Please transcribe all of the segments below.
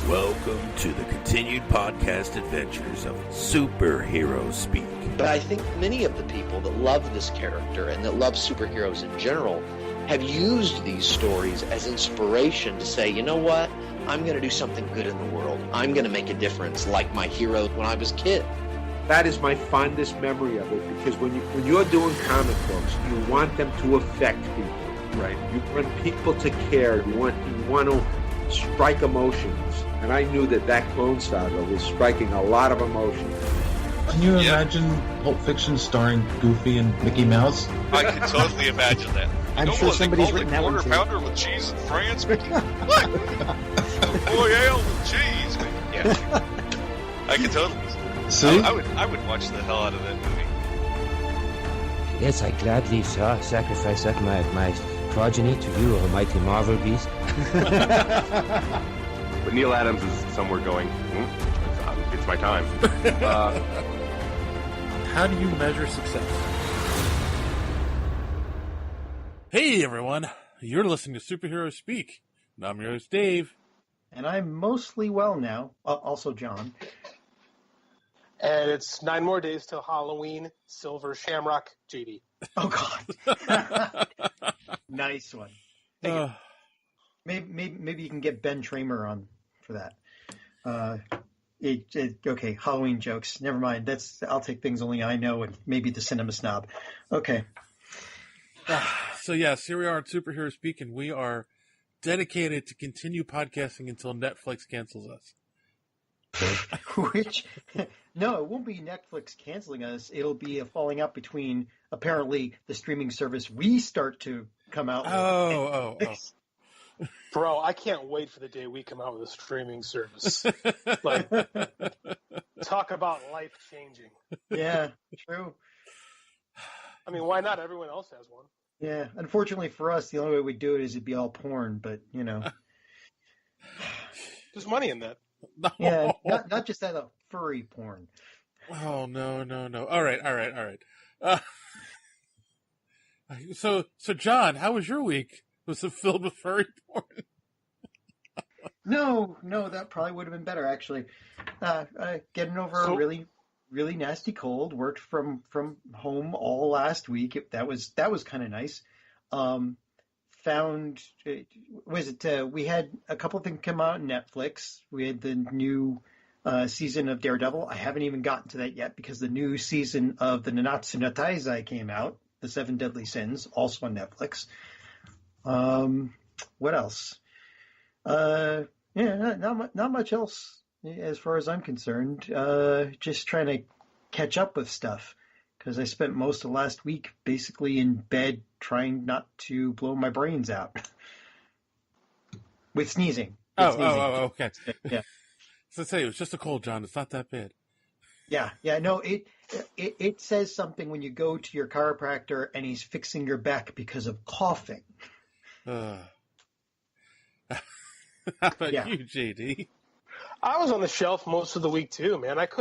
Welcome to the continued podcast adventures of Superhero Speak. But I think many of the people that love this character and that love superheroes in general have used these stories as inspiration to say, you know what? I'm going to do something good in the world. I'm going to make a difference like my hero when I was a kid. That is my fondest memory of it, because when you're doing comic books, you want them to affect people. Right. You want people to care. You want to strike emotions. And I knew that Clone Saga was striking a lot of emotions. Can you imagine Pulp Fiction starring Goofy and Mickey Mouse? I can totally imagine that. I'm sure somebody's written that one too. Quarter pounder with cheese in France, Mickey. What? Royale with cheese, Mickey. Yeah. I can totally. See? I would watch the hell out of that movie. Yes, I gladly sacrifice that my progeny to you, almighty Marvel beast. But Neil Adams is somewhere going, it's my time. How do you measure success? Hey everyone, you're listening to Superhero Speak. And I'm your host, Dave. And I'm mostly well now. Also John. And it's 9 more days till Halloween. Silver Shamrock, JD. Oh, God. Nice one. Maybe you can get Ben Tramer on for that. Okay, Halloween jokes. Never mind. I'll take things only I know, and maybe the cinema snob. Okay. So yes, here we are at Superhero Speak, and we are dedicated to continue podcasting until Netflix cancels us. No, it won't be Netflix canceling us. It'll be a falling out between apparently the streaming service we start to come out with. Oh. Bro, I can't wait for the day we come out with a streaming service. Like, talk about life-changing. Yeah, true. I mean, why not? Everyone else has one. Yeah, unfortunately for us, the only way we'd do it is it'd be all porn, but, you know. There's money in that. No. Yeah, not just that, furry porn. Oh, no. All right. So John, how was your week? Was it filled with furry porn? No, that probably would have been better, actually. Getting over a really, really nasty cold. Worked from home all last week. That was kind of nice. We had a couple of things come out on Netflix. We had the new season of Daredevil. I haven't even gotten to that yet because the new season of the Nanatsu no Taizai came out, The Seven Deadly Sins, also on Netflix. What else? Not much else as far as I'm concerned. Just trying to catch up with stuff because I spent most of last week basically in bed trying not to blow my brains out with sneezing. Oh, okay. Yeah. So say it was just a cold, John. It's not that bad. Yeah. No, it says something when you go to your chiropractor and he's fixing your back because of coughing. How about you, JD? I was on the shelf most of the week too, man. I just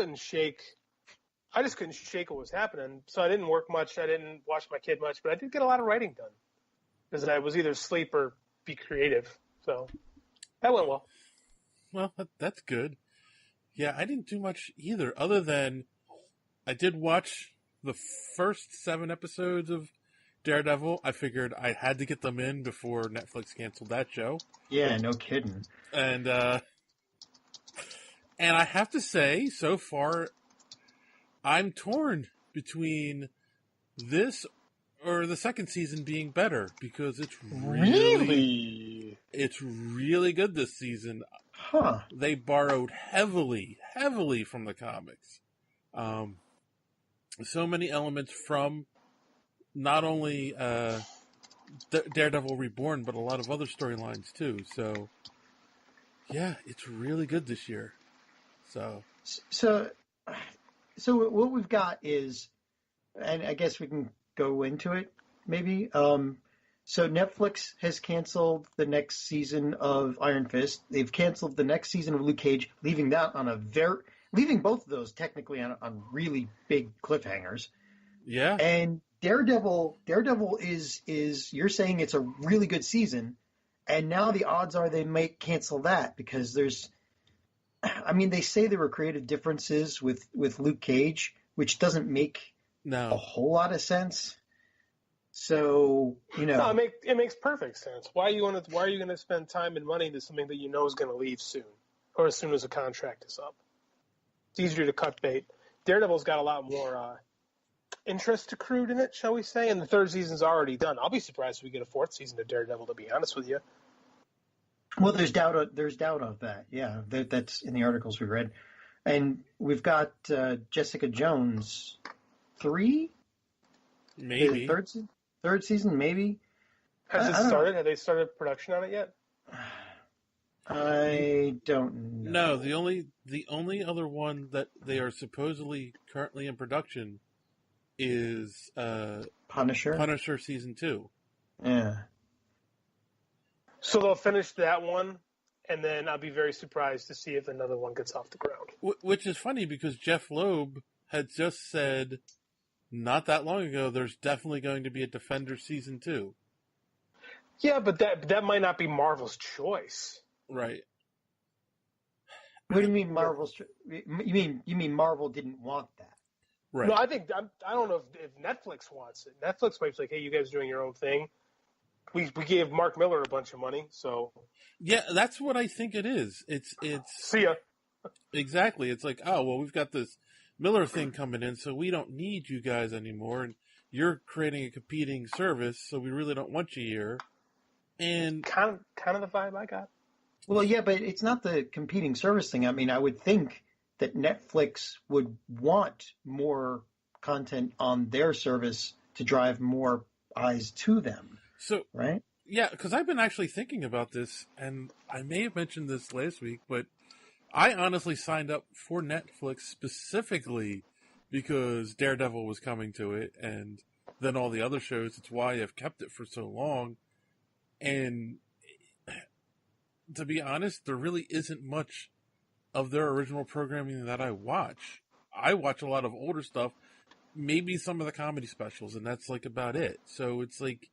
couldn't shake what was happening. So I didn't work much. I didn't watch my kid much, but I did get a lot of writing done because I was either asleep or be creative. So that went well. Well, that's good. Yeah, I didn't do much either, other than I did watch the first 7 episodes of Daredevil. I figured I had to get them in before Netflix canceled that show. Yeah, no kidding. And I have to say, so far, I'm torn between this or the second season being better because it's really good this season. Huh. They borrowed heavily from the comics. So many elements from not only Daredevil Reborn, but a lot of other storylines too. So, yeah, it's really good this year. So what we've got is, and I guess we can go into it maybe. So Netflix has canceled the next season of Iron Fist. They've canceled the next season of Luke Cage, leaving that on leaving both of those technically on really big cliffhangers. Yeah. And Daredevil is you're saying it's a really good season, and now the odds are they might cancel that because there's I mean, they say there were creative differences with Luke Cage, which doesn't make a whole lot of sense. So, No, it makes perfect sense. Why are you going to spend time and money into something that you know is going to leave soon, or as soon as a contract is up? It's easier to cut bait. Daredevil's got a lot more interest accrued in it, shall we say, and the third season's already done. I'll be surprised if we get a fourth season of Daredevil, to be honest with you. Well, there's doubt of that. Yeah, that's in the articles we read. And we've got Jessica Jones 3? Maybe. Third season, maybe. Has it started? Have they started production on it yet? I don't know. No, the only other one that they are supposedly currently in production is Punisher. Punisher season 2. Yeah. So they'll finish that one, and then I'll be very surprised to see if another one gets off the ground. Which is funny because Jeff Loeb had just said not that long ago there's definitely going to be a Defender season 2. Yeah, but that might not be Marvel's choice. Right. What do you mean Marvel's? You mean Marvel didn't want that? Right. No, I don't know if Netflix wants it. Netflix might be like, hey, you guys doing your own thing. We gave Mark Miller a bunch of money, so yeah, that's what I think it is. It's see ya. Exactly. It's like, oh well, we've got this Miller thing coming in, so we don't need you guys anymore, and you're creating a competing service, so we really don't want you here. And kind of the vibe I got. Well, yeah, but it's not the competing service thing. I mean, I would think that Netflix would want more content on their service to drive more eyes to them. So, right? Yeah, because I've been actually thinking about this, and I may have mentioned this last week, but I honestly signed up for Netflix specifically because Daredevil was coming to it, and then all the other shows. It's why I've kept it for so long. And to be honest, there really isn't much of their original programming that I watch. I watch a lot of older stuff, maybe some of the comedy specials, and that's like about it. So it's like,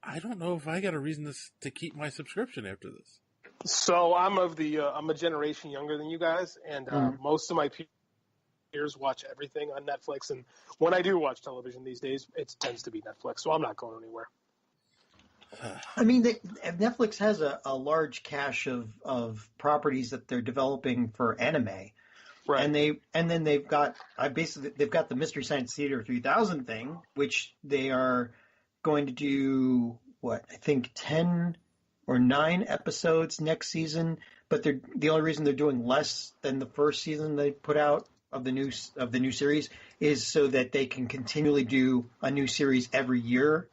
I don't know if I got a reason to keep my subscription after this. So I'm a generation younger than you guys, and most of my peers watch everything on Netflix. And when I do watch television these days, it tends to be Netflix. So I'm not going anywhere. I mean, Netflix has a large cache of properties that they're developing for anime, right? And then they've got the Mystery Science Theater 3000 thing, which they are going to do I think 10 or 9 episodes next season. But the only reason they're doing less than the first season they put out of the new series is so that they can continually do a new series every year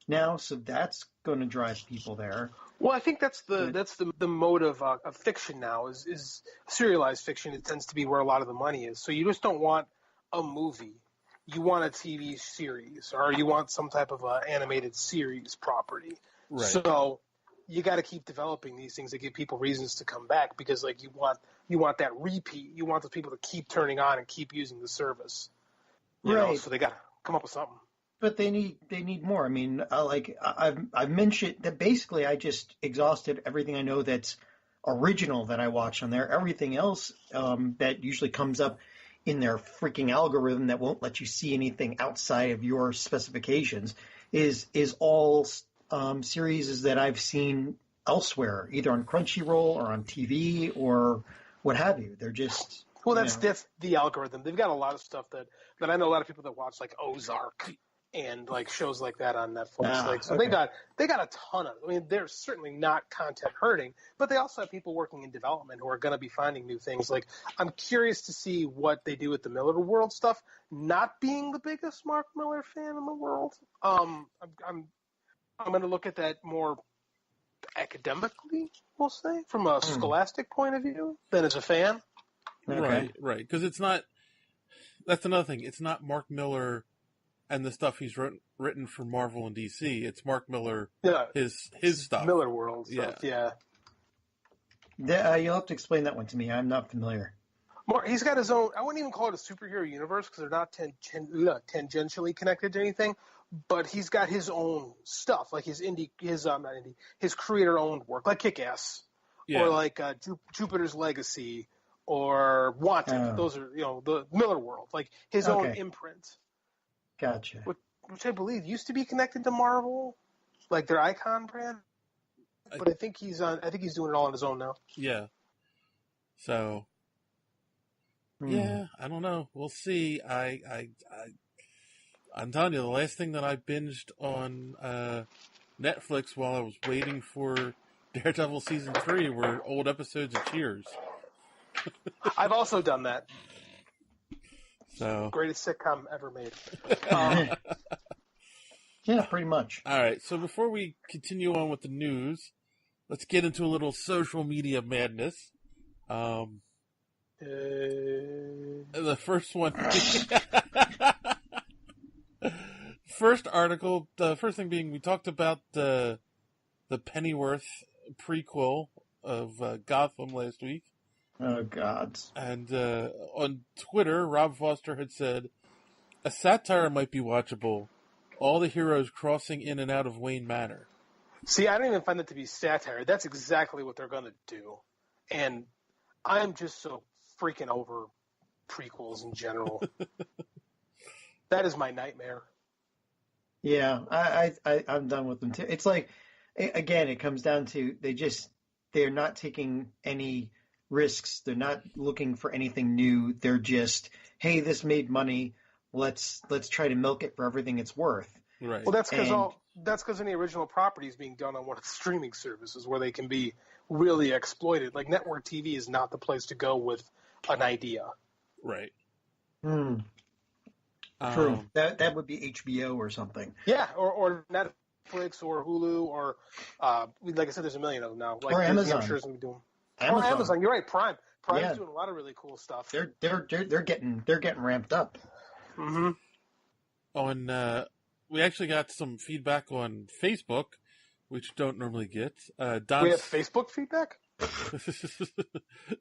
now. So that's going to drive people there. Well, I think that's the mode of fiction now is serialized fiction. It tends to be where a lot of the money is. So you just don't want a movie. You want a TV series, or you want some type of animated series property. Right. So you got to keep developing these things that give people reasons to come back, because like you want that repeat. You want the people to keep turning on and keep using the service. You know? So they got to come up with something. But they need more. I mean, I've mentioned that basically I just exhausted everything I know that's original that I watch on there. Everything else that usually comes up in their freaking algorithm that won't let you see anything outside of your specifications is all series that I've seen elsewhere, either on Crunchyroll or on TV or what have you. They're just that's the algorithm. They've got a lot of stuff that I know a lot of people that watch, like Ozark and like shows like that on Netflix. They got a ton of. I mean, they're certainly not content hurting, but they also have people working in development who are going to be finding new things. Like, I'm curious to see what they do with the Miller World stuff. Not being the biggest Mark Miller fan in the world, I'm going to look at that more academically, we'll say, from a scholastic point of view, than as a fan. Okay. Right. Because it's not. That's another thing. It's not Mark Miller and the stuff he's written for Marvel and DC. It's Mark Miller, his stuff. Miller World stuff, yeah. You'll have to explain that one to me. I'm not familiar. He's got his own, I wouldn't even call it a superhero universe because they're not tangentially connected to anything, but he's got his own stuff, like his creator-owned work, like Kick-Ass. or like Jupiter's Legacy or Wanted. Those are the Miller World, like his own imprint. Gotcha. Which I believe used to be connected to Marvel, like their Icon brand. But I think he's doing it all on his own now. Yeah. So. Yeah, I don't know. We'll see. I'm telling you, the last thing that I binged on Netflix while I was waiting for Daredevil season 3 were old episodes of Cheers. I've also done that. So greatest sitcom ever made. Yeah, pretty much. All right. So before we continue on with the news, let's get into a little social media madness. The first one. First article. The first thing being, we talked about the Pennyworth prequel of Gotham last week. Oh God! And on Twitter, Rob Foster had said, "A satire might be watchable. All the heroes crossing in and out of Wayne Manor." See, I don't even find that to be satire. That's exactly what they're going to do, and I'm just so freaking over prequels in general. That is my nightmare. Yeah, I'm done with them too. It's like, again, it comes down to they're not taking any risks. They're not looking for anything new. They're just, hey, this made money. Let's try to milk it for everything it's worth. Right. Well, that's because any original property is being done on one of the streaming services where they can be really exploited. Like network TV is not the place to go with an idea. Right. True. That would be HBO or something. Yeah, or Netflix or Hulu or like I said, there's a million of them now. Like or Amazon. I'm sure it's going to be doing. Amazon. Or Amazon. You're right. Prime's doing a lot of really cool stuff. They're getting ramped up. Mm-hmm. We actually got some feedback on Facebook, which you don't normally get. We have Facebook feedback.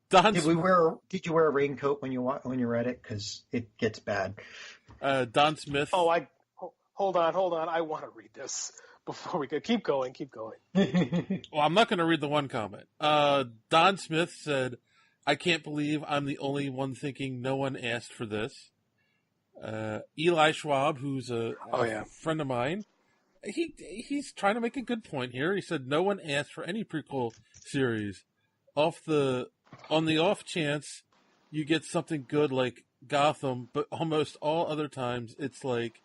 Did you wear a raincoat when you read it? Because it gets bad. Don Smith. Oh, hold on. I want to read this before we go. Keep going. Well, I'm not going to read the one comment. Don Smith said, "I can't believe I'm the only one thinking no one asked for this." Eli Schwab, who's a friend of mine, he's trying to make a good point here. He said no one asked for any prequel series. On the off chance you get something good like Gotham, but almost all other times it's like,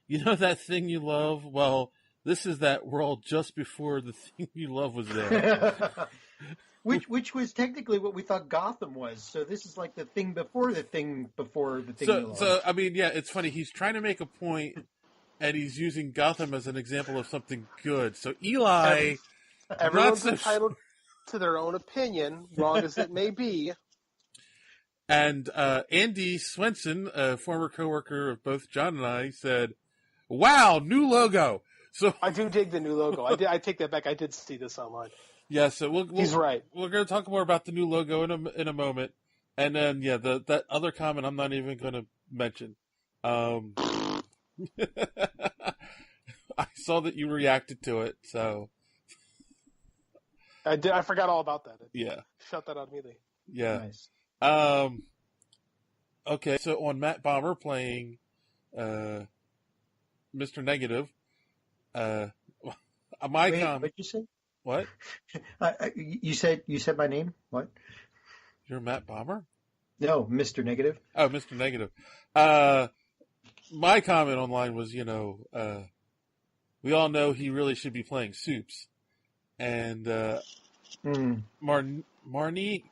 that thing you love? Well, this is that world just before the thing you love was there. Which was technically what we thought Gotham was. So this is like the thing before the thing before the thing you love. So, I mean, yeah, it's funny. He's trying to make a point, and he's using Gotham as an example of something good. So Eli... Everyone's entitled to their own opinion, wrong as it may be. And Andy Swenson, a former coworker of both John and I, said, "Wow, new logo." So I do dig the new logo. I take that back. I did see this online. Yeah, so he's right. We're going to talk more about the new logo in a moment, and then that other comment I'm not even going to mention. I saw that you reacted to it, so. I did. I forgot all about that. Yeah. Shut that out immediately. Yeah. Nice. Okay, so on Matt Bomber playing Mr. Negative, Wait, comment. what'd you say? What? You said my name? What? You're Matt Bomber? No, Mr. Negative. Oh, Mr. Negative. My comment online was, we all know he really should be playing Soups. And Marnie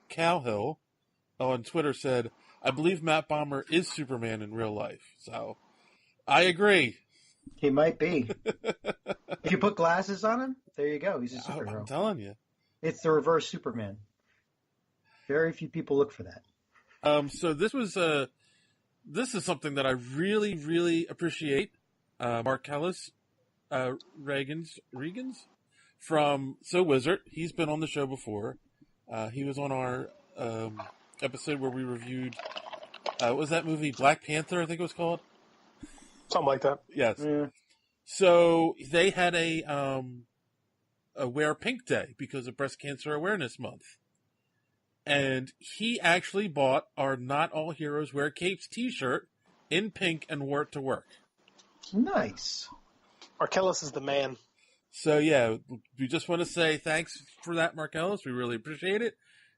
Cowhill on Twitter said, "I believe Matt Bomber is Superman in real life." So, I agree. He might be. If you put glasses on him, there you go. He's a superhero. I'm telling you. It's the reverse Superman. Very few people look for that. So this is something that I really, really appreciate. Mark Ellis, Regans from So Wizard. He's been on the show before. He was on our episode where we reviewed, what was that movie? Black Panther, I think it was called? Something like that. Yes. Yeah. So they had a Wear Pink Day because of Breast Cancer Awareness Month. And he actually bought our Not All Heroes Wear Capes t-shirt in pink and wore it to work. Nice. Marcellus is the man. So, yeah, we just want to say thanks for that, Marcellus. We really appreciate it.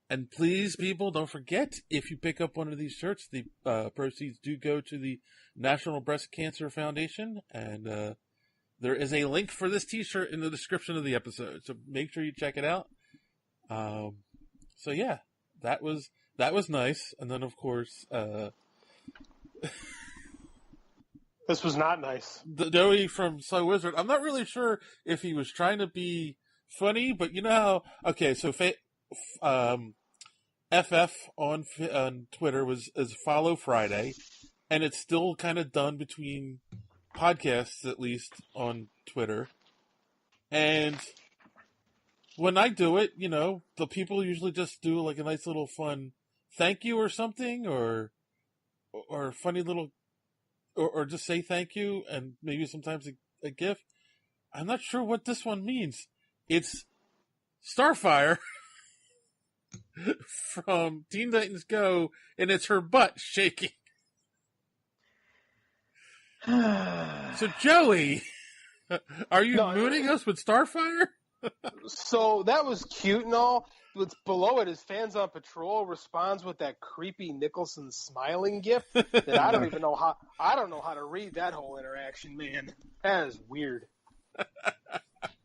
And please, people, don't forget, if you pick up one of these shirts, the proceeds do go to the National Breast Cancer Foundation. And there is a link for this t-shirt in the description of the episode. So make sure you check it out. So, yeah, that was nice. And then, of course... This was not nice. Joey from Slow Wizard. I'm not really sure if he was trying to be funny, but you know how... Okay, so FF on Twitter is Follow Friday, and it's still kind of done between podcasts, at least, on Twitter. And when I do it, you know, the people usually just do like a nice little fun thank you or something, or funny little... Or just say thank you, and maybe sometimes a GIF. I'm not sure what this one means. It's Starfire from Teen Titans Go, and it's her butt shaking. So, Joey, are you mooning us with Starfire? So that was cute and all. What's below it is Fans on Patrol responds with that creepy Nicholson smiling gif that I don't know how to read that whole interaction, man. That is weird.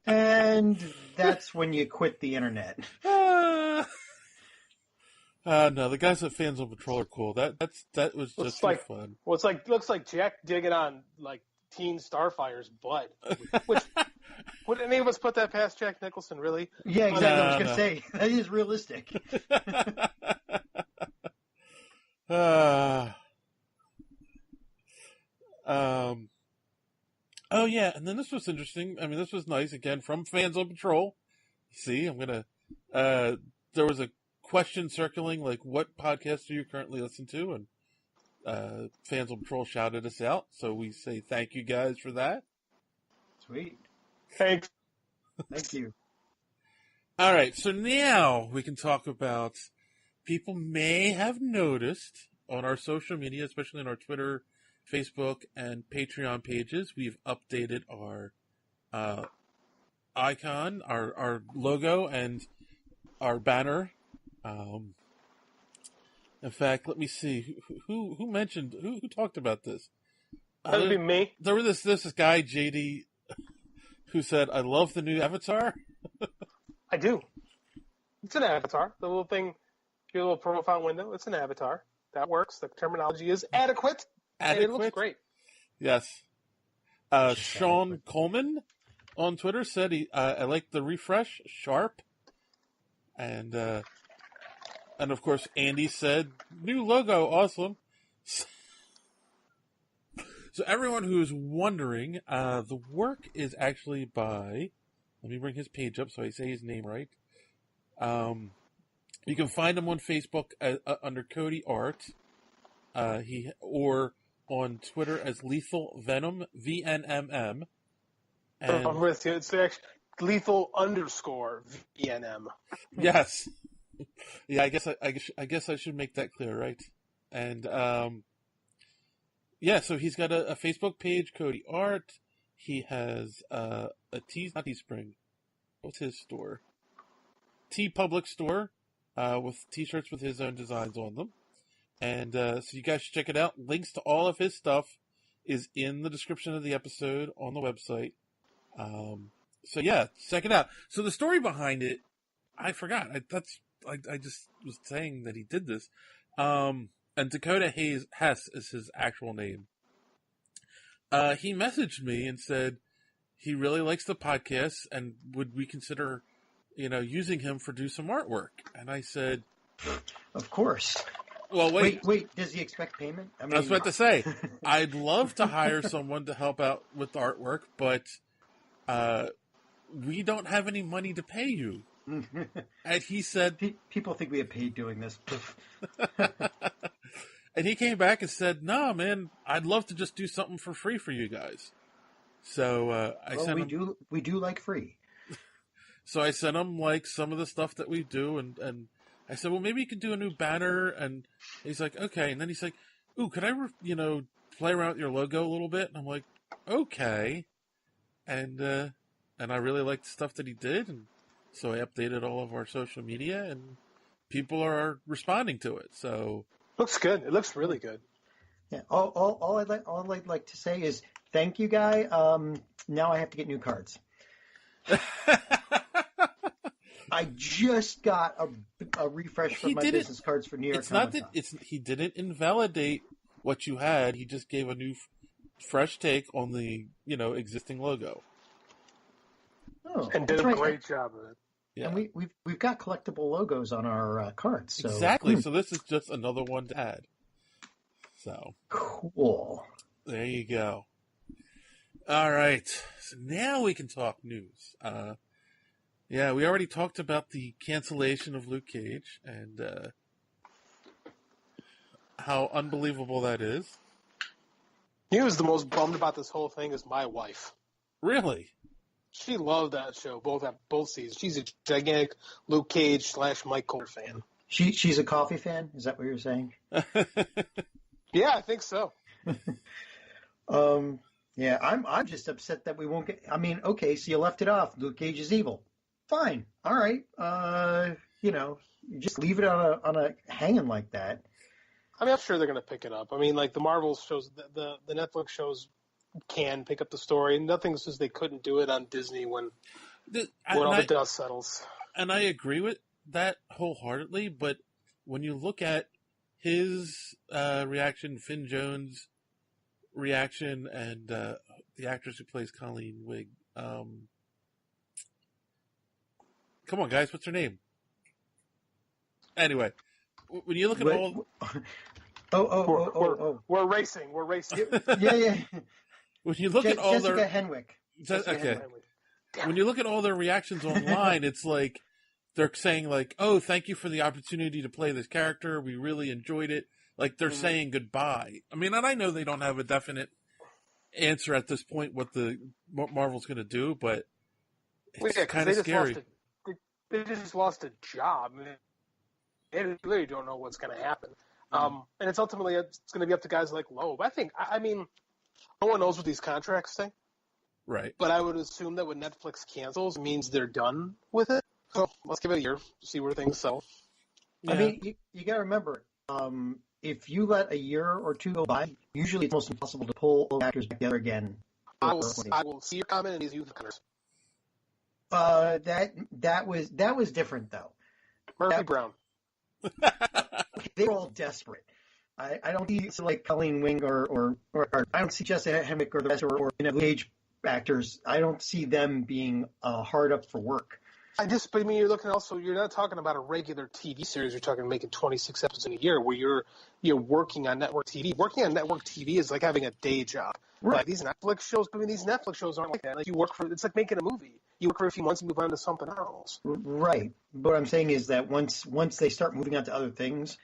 And that's when you quit the internet. No, the guys at Fans on Patrol are cool. That was just fun. Well, looks like Jack digging on like Teen Starfire's butt. Which would any of us put that past Jack Nicholson, really? Yeah, exactly. I was going to say, that is realistic. Oh, yeah, and then this was interesting. I mean, this was nice, again, from Fans on Patrol. See, I'm going to... there was a question circling, like, what podcast do you currently listen to? And Fans on Patrol shouted us out, so we say thank you guys for that. Sweet. Thanks. Thank you. All right, so now we can talk about people may have noticed on our social media, especially on our Twitter, Facebook, and Patreon pages, we've updated our icon, our logo, and our banner. In fact, let me see who mentioned who talked about this. That would be me. There was this guy JD who said, "I love the new avatar." I do. It's an avatar. The little thing, your little profile window. It's an avatar. That works. The terminology is adequate. And it looks great. Yes. Sean Coleman on Twitter said I like the refresh, sharp. And of course Andy said, new logo, awesome. So everyone who's wondering, the work is actually by, let me bring his page up so I say his name right. You can find him on Facebook under Cody Art. Or on Twitter as Lethal Venom, VNMM. And I'm with you. It's actually Lethal _VNM. Yes. Yeah, I guess I should make that clear, right? And yeah, so he's got a Facebook page, Cody Art. He has not Teespring. What's his store? TeePublic store with t-shirts with his own designs on them. And so you guys should check it out. Links to all of his stuff is in the description of the episode on the website. So yeah, check it out. So the story behind it, I forgot. I just was saying that he did this. And Dakota Hess is his actual name. He messaged me and said he really likes the podcast and would we consider, using him for do some artwork. And I said, of course. Well, wait. Does he expect payment? I was about to say, I'd love to hire someone to help out with the artwork, but we don't have any money to pay you. And he said... People think we get paid doing this. And he came back and said, no, man, I'd love to just do something for free for you guys. So I sent him... We do like free. So I sent him like some of the stuff that we do, and I said, well, maybe you could do a new banner. And he's like, okay. And then he's like, ooh, could I, play around with your logo a little bit? And I'm like, okay. And I really liked the stuff that he did, and so I updated all of our social media, and people are responding to it. So looks good. It looks really good. Yeah. All I'd like to say is thank you, Guy. Now I have to get new cards. I just got a refresh for my business cards for New York. It's not that he didn't invalidate what you had. He just gave a new, fresh take on the existing logo. Oh, and did a great job of it. Yeah. And we've got collectible logos on our cards. So. Exactly. So this is just another one to add. So cool. There you go. All right. So now we can talk news. Yeah, we already talked about the cancellation of Luke Cage and how unbelievable that is. He was the most bummed about this whole thing is my wife. Really? She loved that show, both seasons. She's a gigantic Luke Cage / Mike Cole fan. She's a coffee fan? Is that what you're saying? Yeah, I think so. Yeah, I'm just upset that we won't get. I mean, okay, so you left it off. Luke Cage is evil. Fine, all right. Just leave it on a hanging like that. I mean, I'm sure they're going to pick it up. I mean, like the Marvel shows, the Netflix shows can pick up the story. Nothing says they couldn't do it on Disney when all the dust settles. And I agree with that wholeheartedly. But when you look at his reaction, Finn Jones' reaction, and the actress who plays Colleen Wig. Come on, guys, what's her name? Anyway, when you look at all... We're racing. Yeah. When you look at all Jessica Henwick. Okay. When you look at all their reactions online, it's like they're saying like, "Oh, thank you for the opportunity to play this character. We really enjoyed it." Like they're saying goodbye. I mean, and I know they don't have a definite answer at this point what Marvel's going to do, but it's kind of scary. They just lost a job. I mean, they really don't know what's going to happen. And it's ultimately going to be up to guys like Loeb. I mean, no one knows what these contracts say. Right. But I would assume that when Netflix cancels, it means they're done with it. So let's give it a year, see where things settle. Yeah. I mean, you got to remember, if you let a year or two go by, usually it's almost impossible to pull old actors back together again. I will see your comment in these youth counters. That was different though. Murphy Brown. They were all desperate. I don't see like Colleen Wing or I don't see Jessica Henwick or the rest or age actors. I don't see them being hard up for work. But I mean, you're not talking about a regular TV series. You're talking making 26 episodes in a year where you're working on network TV. Working on network TV is like having a day job. Right. Like these Netflix shows, but I mean, these Netflix shows aren't like that. Like it's like making a movie. You work for a few months and move on to something else. Right. But what I'm saying is that once they start moving on to other things,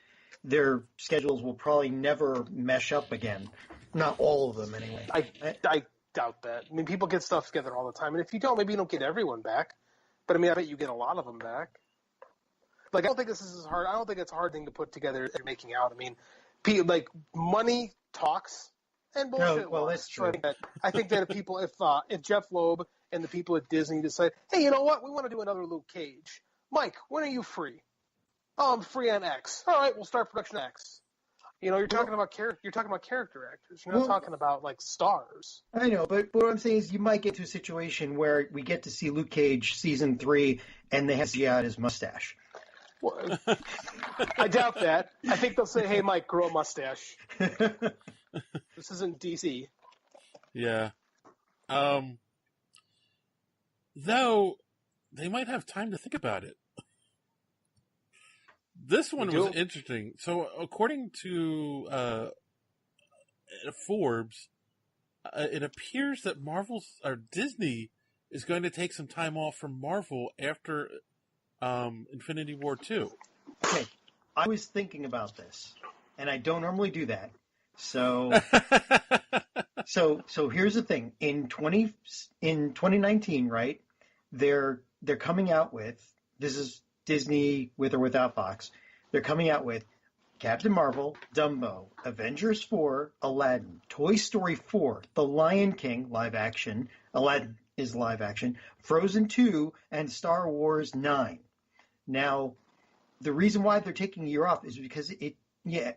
their schedules will probably never mesh up again. Not all of them, anyway. I doubt that. I mean, people get stuff together all the time, and if you don't, maybe you don't get everyone back. But I mean, I bet you get a lot of them back. Like, I don't think this is hard. I don't think it's a hard thing to put together and making out. I mean, like money talks and bullshit. No, well, that's true. So I think that if Jeff Loeb and the people at Disney decide, hey, you know what, we want to do another Luke Cage. Mike, when are you free? Oh, I'm free on X. All right, we'll start production X. You know, you're talking about character actors. You're not talking about like stars. I know, but what I'm saying is you might get to a situation where we get to see Luke Cage season 3 and they have to out his mustache. Well, I doubt that. I think they'll say, "Hey, Mike, grow a mustache." This isn't DC. Yeah. Though they might have time to think about it. This one was interesting. So, according to Forbes, it appears that Disney is going to take some time off from Marvel after Infinity War 2. Okay, I was thinking about this, and I don't normally do that. So here's the thing: in 2019, right? They're they're coming out with, this is Disney with or without Fox, they're coming out with Captain Marvel, Dumbo, Avengers 4, Aladdin, Toy Story 4, The Lion King live action, Aladdin is live action, Frozen 2, and Star Wars 9. Now, the reason why they're taking a year off is because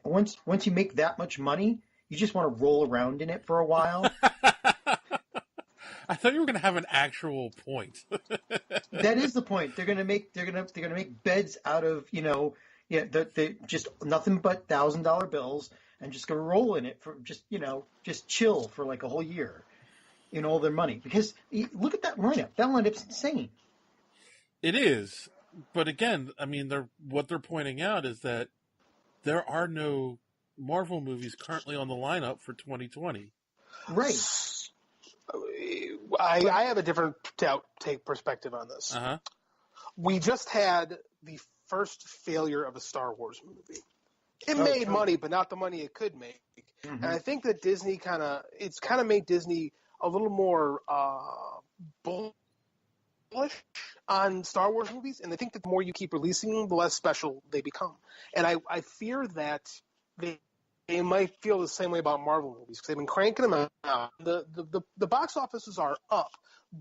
once you make that much money, you just want to roll around in it for a while. I thought you were going to have an actual point. That is the point. They're going to make beds out of, they just nothing but $1,000 bills and just going to roll in it for just chill for like a whole year in all their money. Because look at that lineup. That lineup's insane. It is. But again, I mean, what they're pointing out is that there are no Marvel movies currently on the lineup for 2020. Right. I have a different take perspective on this. Uh-huh. We just had the first failure of a Star Wars movie. It made money, but not the money it could make. Mm-hmm. And I think that Disney it's kind of made Disney a little more bullish on Star Wars movies, and I think that the more you keep releasing them, the less special they become. And I fear that they might feel the same way about Marvel movies because they've been cranking them out. The box offices are up,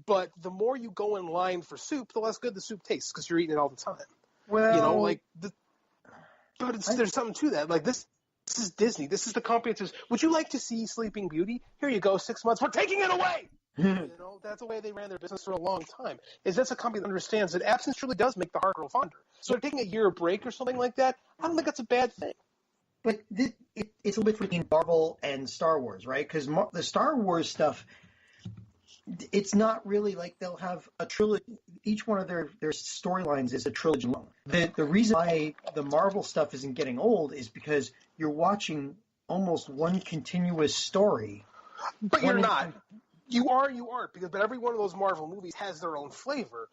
but the more you go in line for soup, the less good the soup tastes because you're eating it all the time. Well, there's something to that. Like this is Disney. This is the company that says, "Would you like to see Sleeping Beauty? Here you go, 6 months. We're taking it away." That's the way they ran their business for a long time. That's a company that understands that absence truly does make the heart grow fonder. So they're taking a year break or something like that. I don't think that's a bad thing. But it's a little bit between Marvel and Star Wars, right? Because the Star Wars stuff, it's not really like they'll have a trilogy. Each one of their storylines is a trilogy long. The reason why the Marvel stuff isn't getting old is because you're watching almost one continuous story. But you're not. You are and you aren't, but every one of those Marvel movies has their own flavor.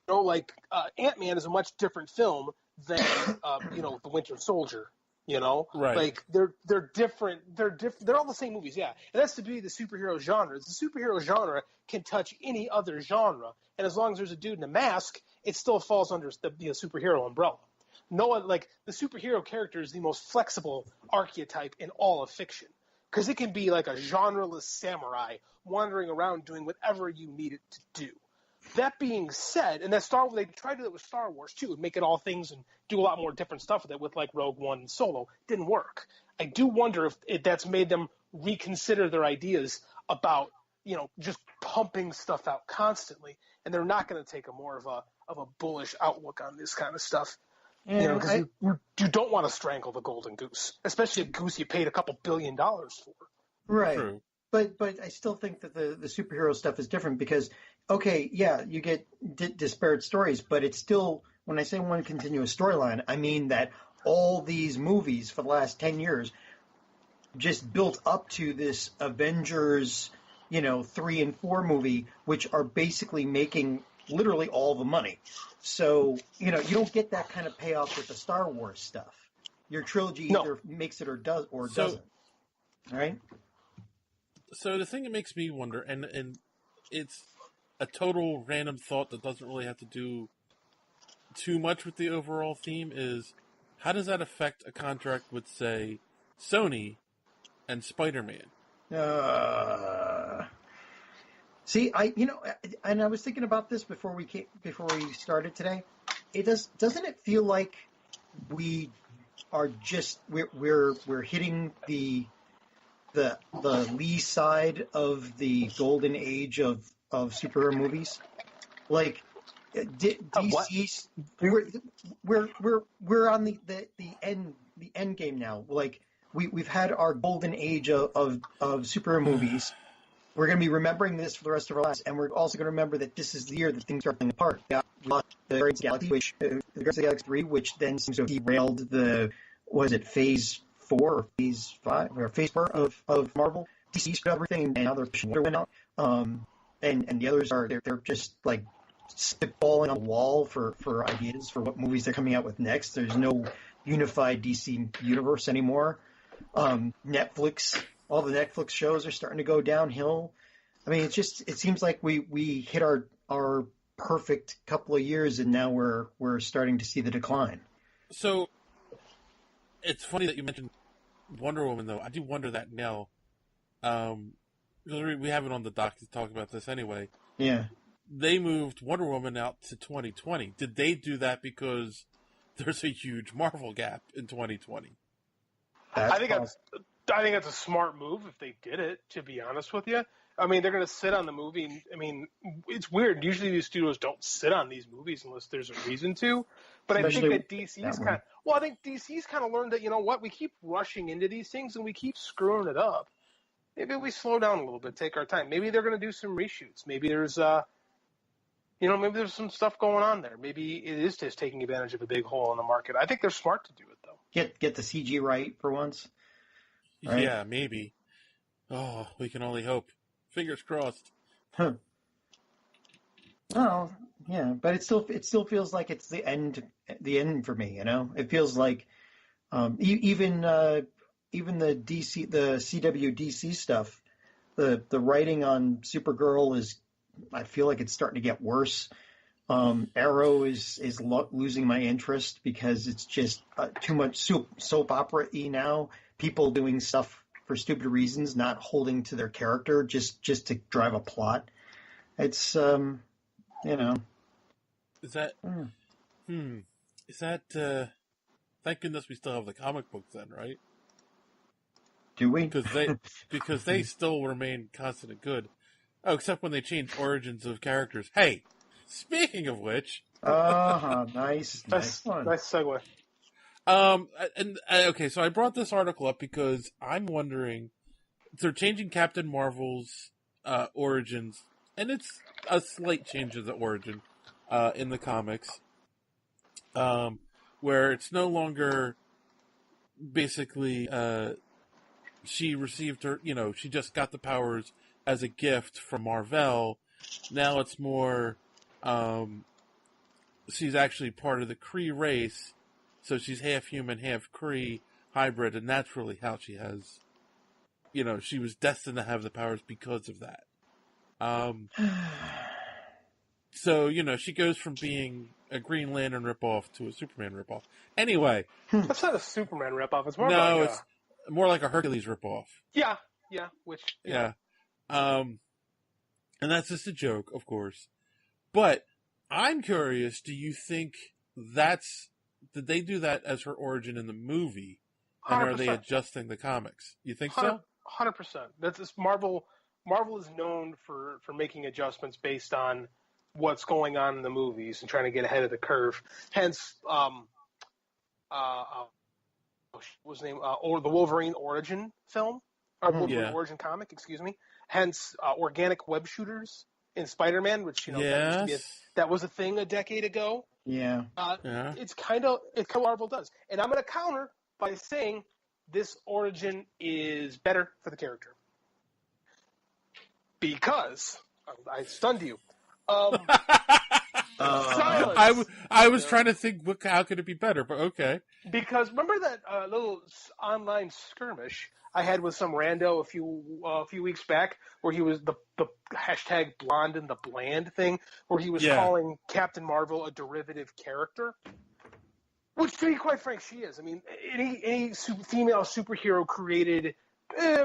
Like Ant-Man is a much different film than The Winter Soldier. Right? Like they're different. They're all the same movies, yeah. And that's the beauty of the superhero genre. The superhero genre can touch any other genre, and as long as there's a dude in a mask, it still falls under the superhero umbrella. The superhero character is the most flexible archetype in all of fiction. Because it can be like a genreless samurai wandering around doing whatever you need it to do. That being said, and they tried to do it with Star Wars too, make it all things and do a lot more different stuff with it, with like Rogue One and Solo. Didn't work. I do wonder if that's made them reconsider their ideas about just pumping stuff out constantly, and they're not going to take a more of a bullish outlook on this kind of stuff. Because you don't want to strangle the golden goose, especially a goose you paid a couple $2 billion for. Right. True. But I still think that the superhero stuff is different because, okay, yeah, you get disparate stories, but it's still, when I say one continuous storyline, I mean that all these movies for the last 10 years just built up to this Avengers, 3 and 4 movie, which are basically making literally all the money. So, you don't get that kind of payoff with the Star Wars stuff. Your trilogy either makes it or doesn't. All right? So the thing that makes me wonder, and it's a total random thought that doesn't really have to do too much with the overall theme, is how does that affect a contract with, say, Sony and Spider-Man? See, I was thinking about this before we started today. Doesn't it feel like we are we're hitting the Lee side of the golden age of superhero movies? Like DC's, we're on the end game now. Like we've had our golden age of superhero movies. We're going to be remembering this for the rest of our lives, and we're also going to remember that this is the year that things are falling apart. We got the Guardians of the Galaxy, the Guardians of the Galaxy 3, which then seems to have derailed Phase 4 or Phase 5 or Phase 4 of Marvel. DC screwed everything, and now they're pushing Wonder Woman out. And the others they're just like spitballing on the wall for ideas for what movies they're coming out with next. There's no unified DC universe anymore. Netflix. All the Netflix shows are starting to go downhill. I mean, it seems like we hit our perfect couple of years, and now we're starting to see the decline. So it's funny that you mentioned Wonder Woman, though. I do wonder that now. We have it on the dock to talk about this anyway. Yeah. They moved Wonder Woman out to 2020. Did they do that because there's a huge Marvel gap in 2020? I think that's a smart move if they did it, to be honest with you. I mean, they're going to sit on the movie. I mean, it's weird. Usually these studios don't sit on these movies unless there's a reason to. But Especially I think that DC's kind of learned that, you know what, we keep rushing into these things and we keep screwing it up. Maybe we slow down a little bit, take our time. Maybe they're going to do some reshoots. Maybe there's maybe there's some stuff going on there. Maybe it is just taking advantage of a big hole in the market. I think they're smart to do it, though. Get the CG right for once. Right? Yeah, maybe. Oh, we can only hope. Fingers crossed. Huh. Well, yeah, but it still feels like it's the end for me. You know, it feels like even the DC, the CW DC stuff, the writing on Supergirl is, I feel like it's starting to get worse. Arrow is losing my interest because it's just too much soap opera-y now. People doing stuff for stupid reasons, not holding to their character just to drive a plot. It's Is that? Is that? Thank goodness we still have the comic books then, right? Do we? Because they still remain constant and good. Oh, except when they change origins of characters. Hey, speaking of which. Nice. Nice segue. Okay, so I brought this article up because I'm wondering, they're changing Captain Marvel's origins, and it's a slight change of the origin in the comics, where it's no longer basically she received her, she just got the powers as a gift from Marvel. Now it's more she's actually part of the Kree race. So she's half human, half Kree hybrid, and that's really how she has, she was destined to have the powers because of that. So, she goes from being a Green Lantern ripoff to a Superman ripoff. Anyway. That's not a Superman ripoff. It's more it's more like a Hercules ripoff. Yeah. Yeah. And that's just a joke, of course. But I'm curious, do you think did they do that as her origin in the movie? And 100%. Are they adjusting the comics? You think so? 100%. That's just Marvel is known for making adjustments based on what's going on in the movies and trying to get ahead of the curve. Hence, what's his name? Or the Wolverine origin film, or Wolverine origin comic, excuse me. Hence, organic web shooters in Spider-Man, which that was a thing a decade ago. Yeah. It's kind of what Marvel does. And I'm going to counter by saying this origin is better for the character. Because I stunned you. I was trying to think, how could it be better? But okay. Because remember that little online skirmish I had with some rando a few weeks back, where he was the hashtag blonde and the bland thing, where he was calling Captain Marvel a derivative character, which, to be quite frank, she is. I mean, any female superhero created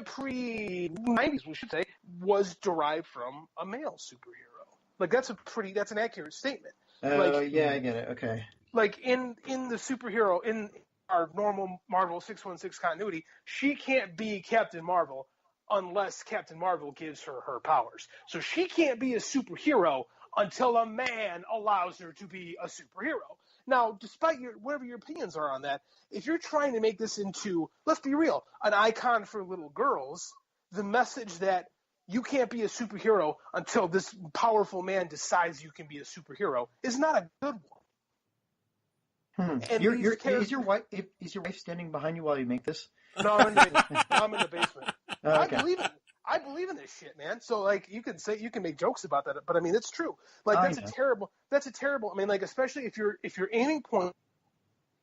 pre-90s, we should say, was derived from a male superhero. Like, that's an accurate statement. I get it. Okay. Like in the superhero, in our normal Marvel 616 continuity, she can't be Captain Marvel unless Captain Marvel gives her her powers. So she can't be a superhero until a man allows her to be a superhero. Now, despite whatever your opinions are on that, if you're trying to make this into, let's be real, an icon for little girls, the message that you can't be a superhero until this powerful man decides you can be a superhero is not a good one. Is your wife standing behind you while you make this? No, I'm in the basement. Oh, okay. I believe in this shit, man. So like you can make jokes about that, but I mean it's true. Like that's a terrible. I mean, like, especially if your aiming point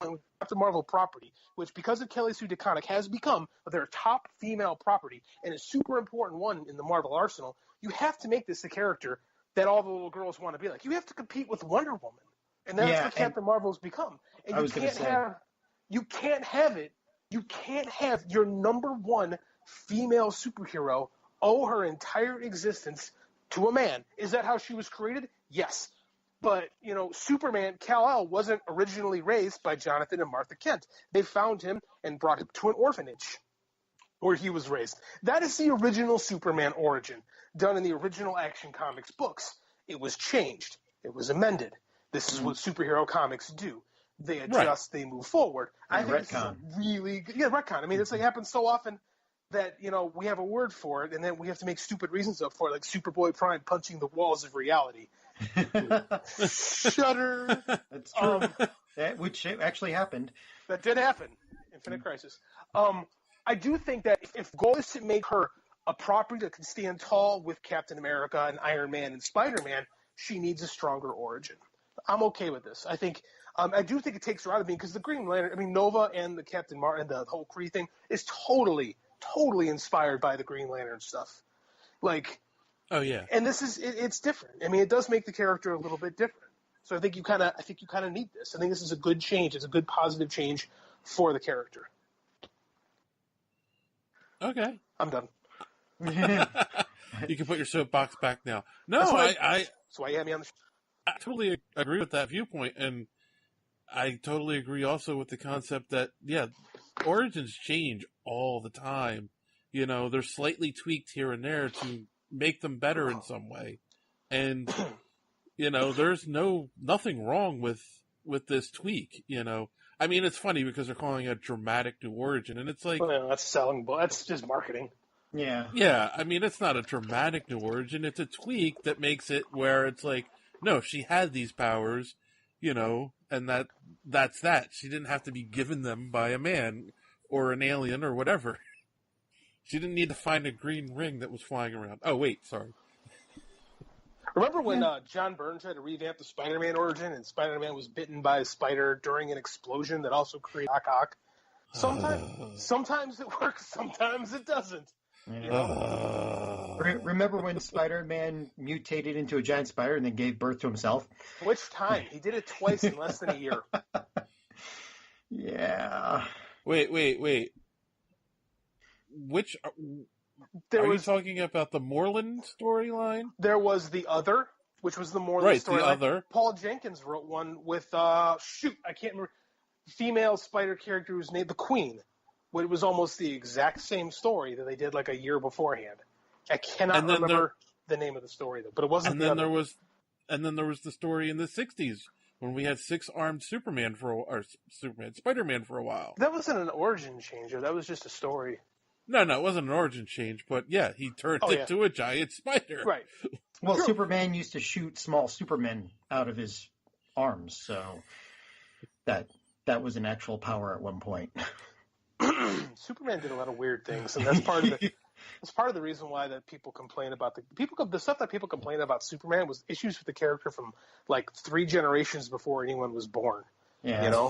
with Captain Marvel property, which because of Kelly Sue DeConnick has become their top female property and a super important one in the Marvel arsenal, you have to make this a character that all the little girls want to be like. You have to compete with Wonder Woman, and that's what Captain Marvel's become. And you can't have it. You can't have your number one female superhero owe her entire existence to a man. Is that how she was created? Yes. But, Superman, Kal-El, wasn't originally raised by Jonathan and Martha Kent. They found him and brought him to an orphanage where he was raised. That is the original Superman origin, done in the original Action Comics books. It was changed. It was amended. This is what superhero comics do. They adjust, they move forward. I think this is a really good... Yeah, retcon. I mean, it happens so often that, we have a word for it, and then we have to make stupid reasons up for it, like Superboy Prime punching the walls of reality. Shudder. That's true. Which actually happened. That did happen. Infinite Crisis. I do think that if the goal is to make her a property that can stand tall with Captain America and Iron Man and Spider-Man, she needs a stronger origin. I'm okay with this. I do think it takes her out of being, because the Green Lantern, Nova and the Captain Marvel and the whole Kree thing is totally inspired by the Green Lantern stuff. Like, oh yeah. And it's different. It does make the character a little bit different. So I think you kind of need this. I think this is a good change. It's a good positive change for the character. Okay. I'm done. You can put your soapbox back now. No, that's why you had me on the show. I totally agree with that viewpoint, and I totally agree also with the concept that, origins change all the time. They're slightly tweaked here and there to make them better in some way. And, there's nothing wrong with this tweak, it's funny because they're calling it a dramatic new origin, and it's like... Well, that's selling, but that's just marketing. Yeah. Yeah, it's not a dramatic new origin. It's a tweak that makes it where it's like, no, she had these powers, and that's that. She didn't have to be given them by a man or an alien or whatever. She didn't need to find a green ring that was flying around. Oh, wait, sorry. Remember when John Byrne tried to revamp the Spider-Man origin, and Spider-Man was bitten by a spider during an explosion that also created Hawk? Sometimes it works, sometimes it doesn't. Remember when Spider-Man mutated into a giant spider and then gave birth to himself? Which time? He did it twice in less than a year. Yeah. Wait. Which... Are you talking about the Moreland storyline? There was The Other, which was the Moreland storyline. Right, The Other. Paul Jenkins wrote one with, I can't remember, female spider character who's named the Queen. It was almost the exact same story that they did like a year beforehand. I cannot remember the name of the story, though, but it wasn't The Other. And then there was the story in the 60s when we had six-armed Spider-Man for a while. That wasn't an origin change, or that was just a story. No, it wasn't an origin change, but yeah, he turned into a giant spider. Right. Well, Superman used to shoot small Supermen out of his arms, so that was an actual power at one point. Superman did a lot of weird things, and that's part of the reason why that people complain about the stuff that people complain about Superman was issues with the character from like 3 generations before anyone was born. Yeah.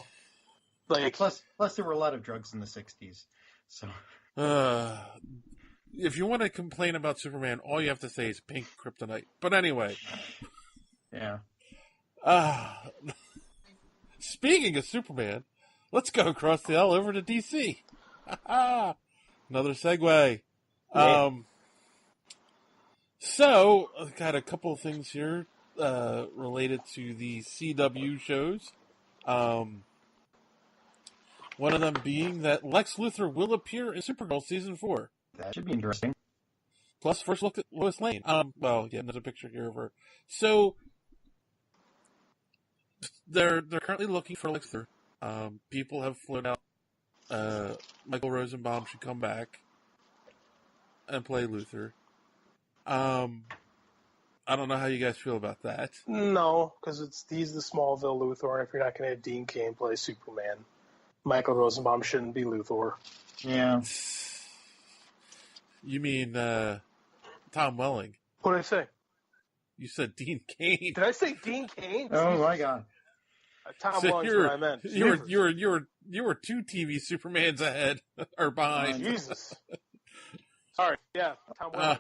Plus there were a lot of drugs in the 60s, so. If you want to complain about Superman, all you have to say is pink kryptonite. But anyway. Yeah. Speaking of Superman, let's go across the L over to DC. Another segue. Yeah. So, I've got a couple of things here related to the CW shows. One of them being that Lex Luthor will appear in Supergirl Season 4. That should be interesting. Plus, first look at Lois Lane. There's a picture here of her. So, they're currently looking for Lex Luthor. People have flown out. Michael Rosenbaum should come back and play Luthor. I don't know how you guys feel about that. No, because he's the Smallville Luthor, and if you're not going to have Dean Cain play Superman, Michael Rosenbaum shouldn't be Luthor. Yeah. You mean Tom Welling? What did I say? You said Dean Cain. Did I say Dean Cain? Oh my God. Tom Welling's what I meant. You were 2 TV Supermans ahead or behind. Jesus. Sorry. Yeah, Tom Welling.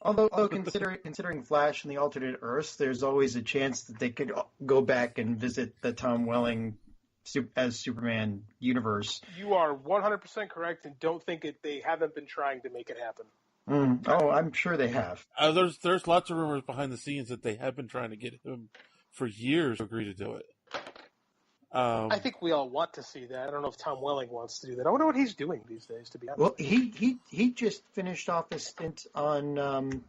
Although considering Flash and the alternate Earths, there's always a chance that they could go back and visit the Tom Welling as Superman universe. You are 100% correct, and don't think they haven't been trying to make it happen. Oh, I'm sure they have. There's lots of rumors behind the scenes that they have been trying to get him for years to agree to do it. I think we all want to see that. I don't know if Tom Welling wants to do that. I wonder what he's doing these days, to be honest. Well, he just finished off his stint on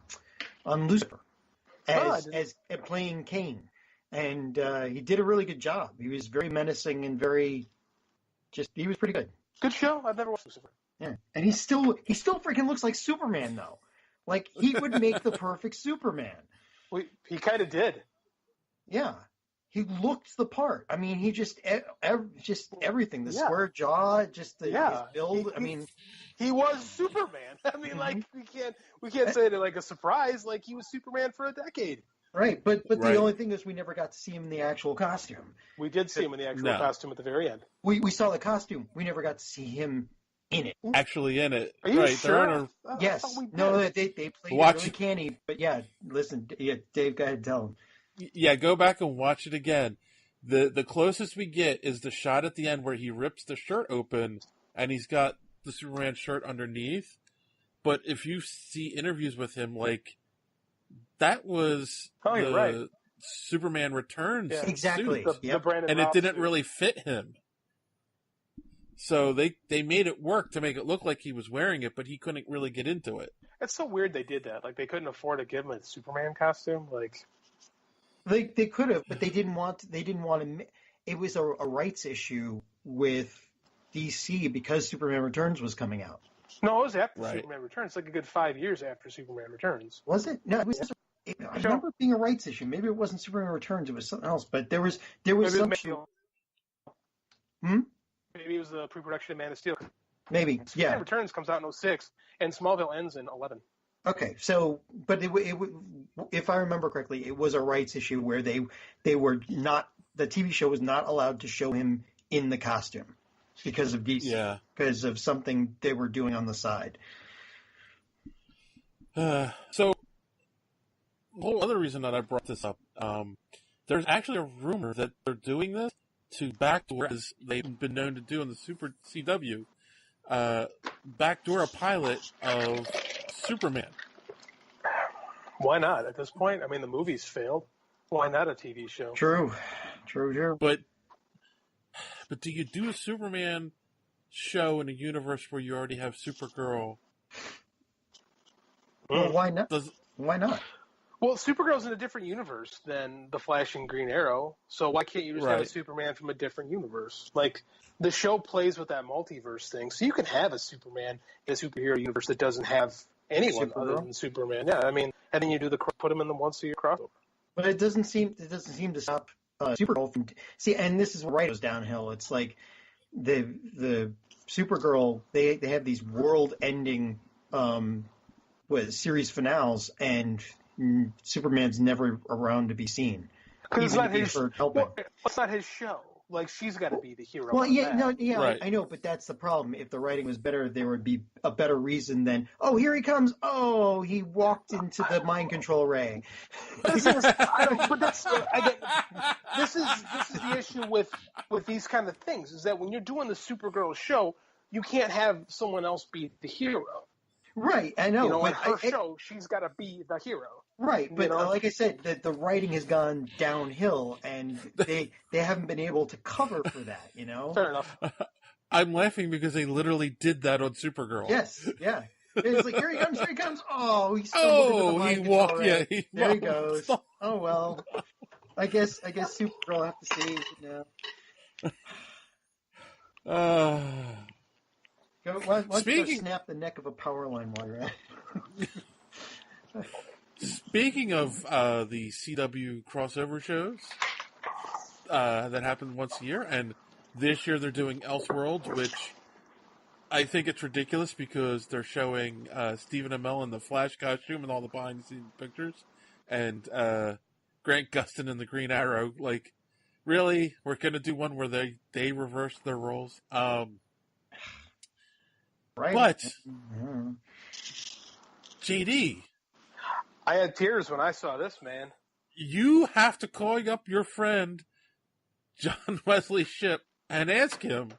Lucifer as playing Kane, and he did a really good job. He was very menacing and he was pretty good. Good show. I've never watched Lucifer. Yeah, and he still freaking looks like Superman though. Like he would make the perfect Superman. He kind of did. Yeah. He looked the part. I mean, he just everything. The square jaw, just his build. He was Superman. I mean, like we can't say it like a surprise. Like he was Superman for a decade. Right, but the only thing is we never got to see him in the actual costume. We did see him in the actual costume at the very end. We saw the costume. We never got to see him in it. Actually in it. Are you right, sure? Yes. No, they played it really canny. But yeah, listen, Dave, go ahead and tell him. Yeah, go back and watch it again. The closest we get is the shot at the end where he rips the shirt open and he's got the Superman shirt underneath. But if you see interviews with him, like that was the Superman Returns exactly suit. The Brandon and it Routh didn't suit. really fit him. So they made it work to make it look like he was wearing it, but he couldn't really get into it. It's so weird they did that. Like they couldn't afford to give him a Superman costume. Like. They could have, but they didn't want to. It was a rights issue with DC because Superman Returns was coming out. No, it was after Superman Returns. Like a good 5 years after Superman Returns. Was it? No, it was. I remember it being a rights issue. Maybe it wasn't Superman Returns. It was something else. But there was some issue. Maybe it was the pre-production of Man of Steel. Maybe. Superman Returns comes out in 2006, and Smallville ends in 2011. Okay, so, but if I remember correctly, it was a rights issue where they were not, the TV show was not allowed to show him in the costume because of DC, because of something they were doing on the side. So, the whole other reason that I brought this up, there's actually a rumor that they're doing this to backdoor, as they've been known to do in the Super CW, backdoor a pilot of Superman. Why not? At this point, I mean, the movie's failed. Why not a TV show? True. But do you do a Superman show in a universe where you already have Supergirl? Well, why not? Why not? Well, Supergirl's in a different universe than the Flash and Green Arrow, so why can't you just have a Superman from a different universe? Like, the show plays with that multiverse thing, so you can have a Superman in a superhero universe that doesn't have anyone other than Superman. Yeah, I mean, and then you do put him in the once-a-year crossover. But it doesn't seem to stop Supergirl from and this is where it goes downhill. It's like the Supergirl, they have these world-ending series finales, and Superman's never around to be seen. Because it's not his show. Like, she's got to be the hero. Well, I know, but that's the problem. If the writing was better, there would be a better reason than, oh, here he comes. Oh, he walked into the mind control ray. This is the issue with these kind of things, is that when you're doing the Supergirl show, you can't have someone else be the hero. Right, I know. In her show, she's got to be the hero. Right, but like I said, the writing has gone downhill, and they haven't been able to cover for that, Fair enough. I'm laughing because they literally did that on Supergirl. Yes, yeah. It's like, here he comes. Oh, he stumbled into the mind control ray. There he goes. Oh, well. I guess Supergirl will have to save it now. Why don't you go snap the neck of a power line while you're at it? Speaking of the CW crossover shows that happen once a year, and this year they're doing Elseworlds, which I think it's ridiculous because they're showing Stephen Amell in the Flash costume and all the behind-the-scenes pictures, and Grant Gustin in the Green Arrow. Like, really? We're going to do one where they reverse their roles? Right. But, JD, I had tears when I saw this, man. You have to call up your friend, John Wesley Shipp, and ask him,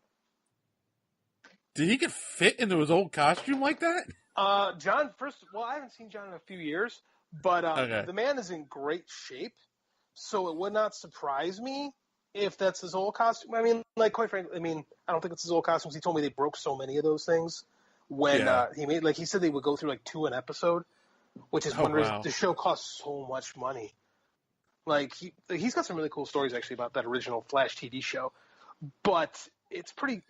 did he get fit into his old costume like that? John, I haven't seen John in a few years, but Okay. the man is in great shape, so it would not surprise me if that's his old costume. I mean, like, quite frankly, I don't think it's his old costumes. He told me they broke so many of those things when he said they would go through like 2 an episode, which is one reason the show costs so much money. Like, he's got some really cool stories actually about that original Flash TV show, but it's pretty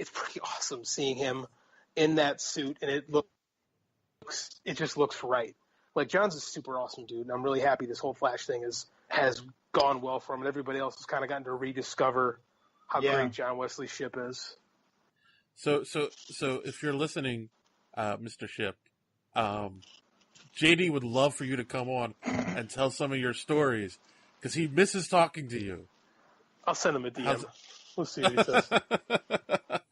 awesome seeing him in that suit, and it just looks right. Like, John's a super awesome dude, and I'm really happy this whole Flash thing has gone well for him, and everybody else has kind of gotten to rediscover how great John Wesley Shipp is. So if you're listening, Mr. Shipp, JD would love for you to come on and tell some of your stories, because he misses talking to you. I'll send him a DM. We'll see what he says.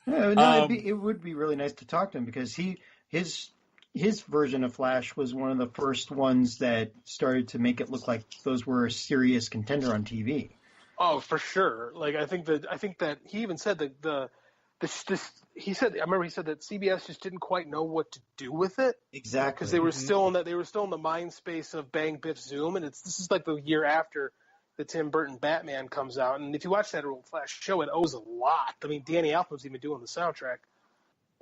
It would be really nice to talk to him, because his version of Flash was one of the first ones that started to make it look like those were a serious contender on TV. Oh, for sure. Like, I think that he even said that he said that CBS just didn't quite know what to do with it. Exactly. Because they were still in the mind space of Bang Biff Zoom, and this is like the year after the Tim Burton Batman comes out. And if you watch that old Flash show, it owes a lot. I mean, Danny Elfman's even doing the soundtrack.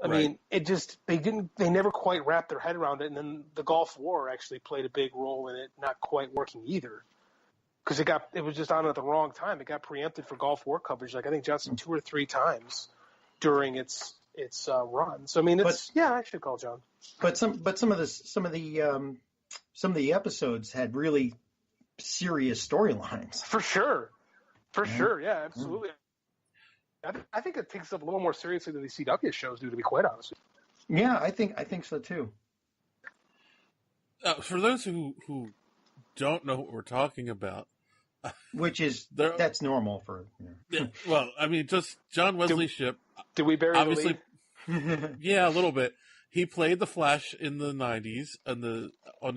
I mean, they never quite wrapped their head around it, and then the Gulf War actually played a big role in it not quite working either. Because it was just on at the wrong time. It got preempted for Gulf War coverage, like I think Johnson 2 or 3 times during its run. So I mean, I should call John. But some of the episodes had really serious storylines. For sure, yeah, absolutely. I think it takes up a little more seriously than the CW shows do, to be quite honest. Yeah, I think so too. For those who don't know what we're talking about, which is that's normal for. Yeah, well, I mean, just John Wesley Shipp. Did we bury obviously? The lead? Yeah, a little bit. He played the Flash in the '90s on the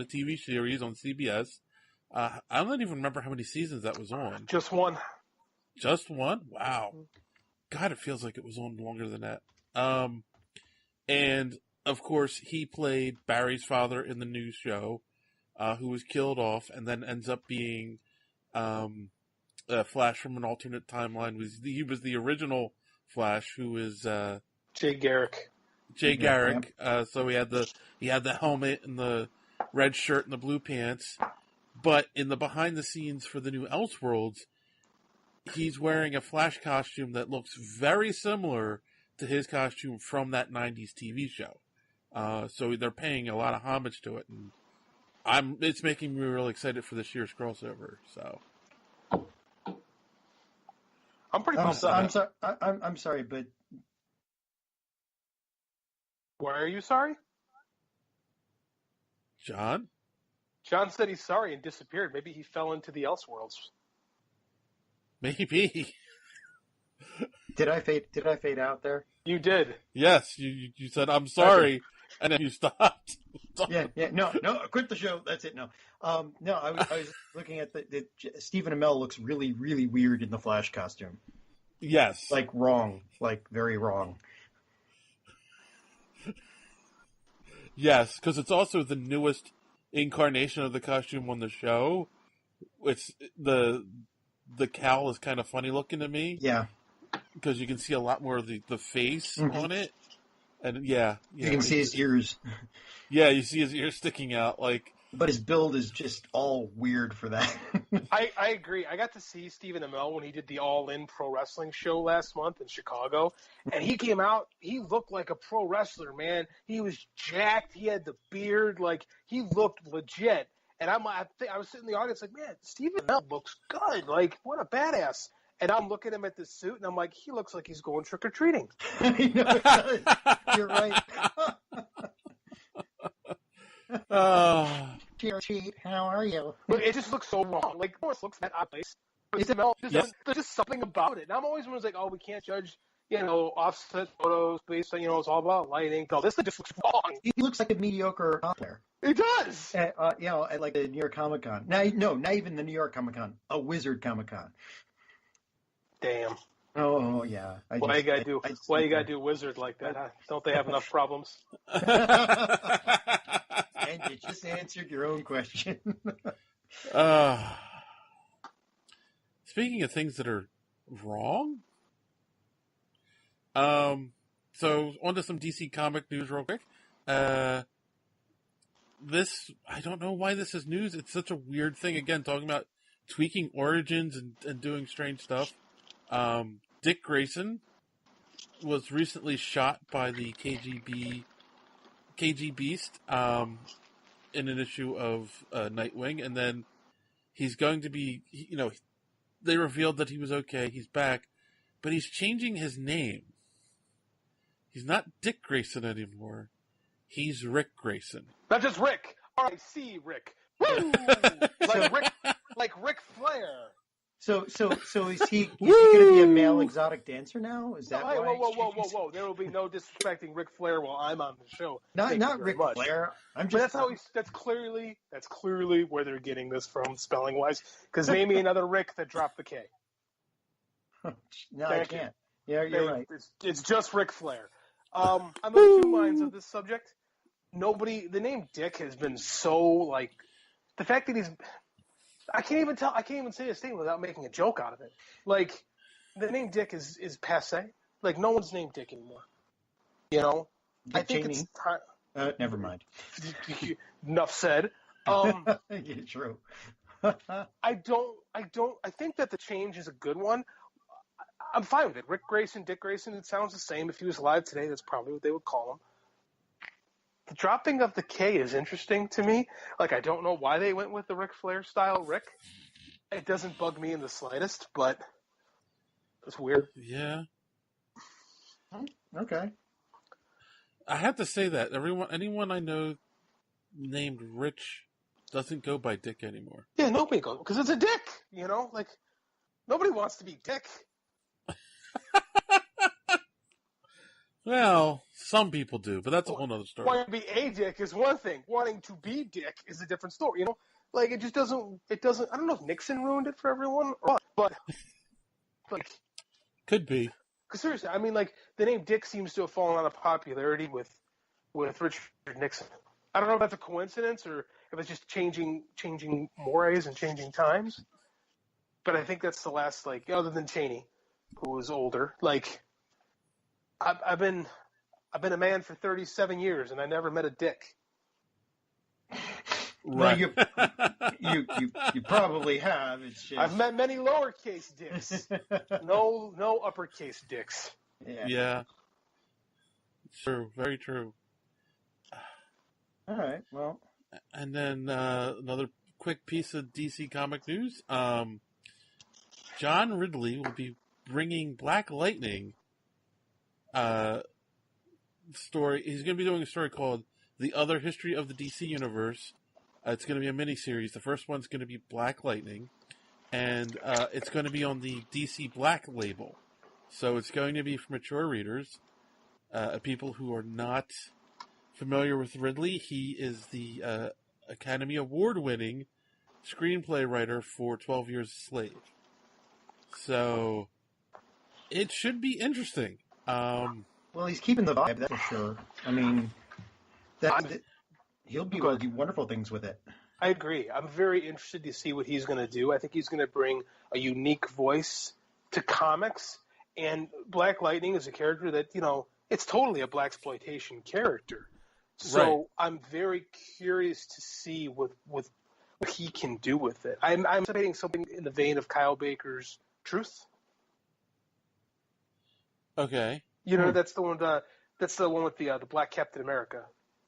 TV series on CBS. I don't even remember how many seasons that was on. Just one. Just one? Wow. God, it feels like it was on longer than that. And of course, he played Barry's father in the new show, who was killed off, and then ends up being Flash from an alternate timeline. He was the original Flash, who is Jay Garrick. So he had the helmet and the red shirt and the blue pants. But in the behind the scenes for the new Elseworlds, he's wearing a Flash costume that looks very similar to his costume from that 90s TV show. So they're paying a lot of homage to it, and it's making me really excited for this year's crossover. So I'm pretty pumped. I'm sorry, but why are you sorry? John said he's sorry and disappeared. Maybe he fell into the Elseworlds. Maybe. Did I fade out there? You did. Yes, you said I'm sorry, and then you stopped. Yeah. No, quit the show. That's it. No, I was looking at the Stephen Amell looks really, really weird in the Flash costume. Yes, like wrong, like very wrong. Yes, because it's also the newest incarnation of the costume on the show. It's the cowl is kind of funny looking to me. Yeah. Because you can see a lot more of the face on it. And you can see his ears. Yeah, you see his ears sticking out. But his build is just all weird for that. I agree. I got to see Stephen Amell when he did the All In Pro Wrestling show last month in Chicago. And he came out, he looked like a pro wrestler, man. He was jacked. He had the beard. He looked legit. And I was sitting in the audience like, man, Stephen Amell looks good. What a badass. And I'm looking at him at this suit, and I'm like, he looks like he's going trick-or-treating. I know it does. You're right. Cheat, how are you? But it just looks so wrong. It almost looks that odd place. But there's just something about it. And I'm always like, oh, we can't judge offset photos based on, it's all about lighting. No, this just looks wrong. He looks like a mediocre player. He does. At like the New York Comic Con. No, not even the New York Comic Con. A Wizard Comic Con. Damn. Oh yeah. Why you gotta do Wizard like that? Huh? Don't they have enough problems? And you just answered your own question. Speaking of things that are wrong, so on to some DC comic news real quick. This, I don't know why this is news. It's such a weird thing. Again, talking about tweaking origins and doing strange stuff. Dick Grayson was recently shot by the KG Beast in an issue of Nightwing, and then he's going to be, they revealed that he was okay, he's back, but he's changing his name. He's not Dick Grayson anymore. He's Rick Grayson. Not just Rick. R.I.C. Rick. Woo! like Ric Flair. So is he going to be a male exotic dancer now? Is that why? Whoa! There will be no disrespecting Ric Flair while I'm on the show. Not Ric Flair. That's clearly where they're getting this from, spelling wise. Because name me another Rick that dropped the K. No, I can't. Yeah, you're right. It's just Ric Flair. I'm of two minds of this subject. The name Dick has been so the fact that I can't even say his name without making a joke out of it. Like, the name Dick is passé. Like, no one's named Dick anymore. I think Cheney. It's time. Never mind. Enough said. Yeah, true. I think that the change is a good one. I'm fine with it. Rick Grayson, Dick Grayson, it sounds the same. If he was alive today, that's probably what they would call him. The dropping of the K is interesting to me. Like, I don't know why they went with the Ric Flair style Rick. It doesn't bug me in the slightest, but it's weird. Yeah. Okay. I have to say that anyone I know named Rich doesn't go by Dick anymore. Yeah, nobody goes, because it's a dick, Like, nobody wants to be Dick. Well, some people do, but that's a whole other story. Wanting to be a dick is one thing. Wanting to be Dick is a different story, Like, it just doesn't, I don't know if Nixon ruined it for everyone or what, but, Could be. Because seriously, I mean, the name Dick seems to have fallen out of popularity with Richard Nixon. I don't know if that's a coincidence or if it's just changing mores and changing times, but I think that's the last, other than Cheney, who was older, I've been a man for 37 years, and I never met a dick. Right. Well, you probably have. It's just... I've met many lowercase dicks. No uppercase dicks. Yeah. True. Very true. All right. Well. And then another quick piece of DC comic news. John Ridley will be bringing Black Lightning story. He's going to be doing a story called The Other History of the DC Universe. It's going to be a miniseries. The first one's going to be Black Lightning, and it's going to be on the DC Black label. So it's going to be for mature readers, people who are not familiar with Ridley. He is the Academy Award-winning screenplay writer for 12 Years a Slave. So it should be interesting. Well, he's keeping the vibe, that's for sure. I mean, he'll be able to do wonderful things with it. I agree. I'm very interested to see what he's going to do. I think he's going to bring a unique voice to comics, and Black Lightning is a character that, it's totally a blaxploitation character. So right. I'm very curious to see what he can do with it. I'm anticipating something in the vein of Kyle Baker's Truth. Okay. That's the one. That's the one with the Black Captain America,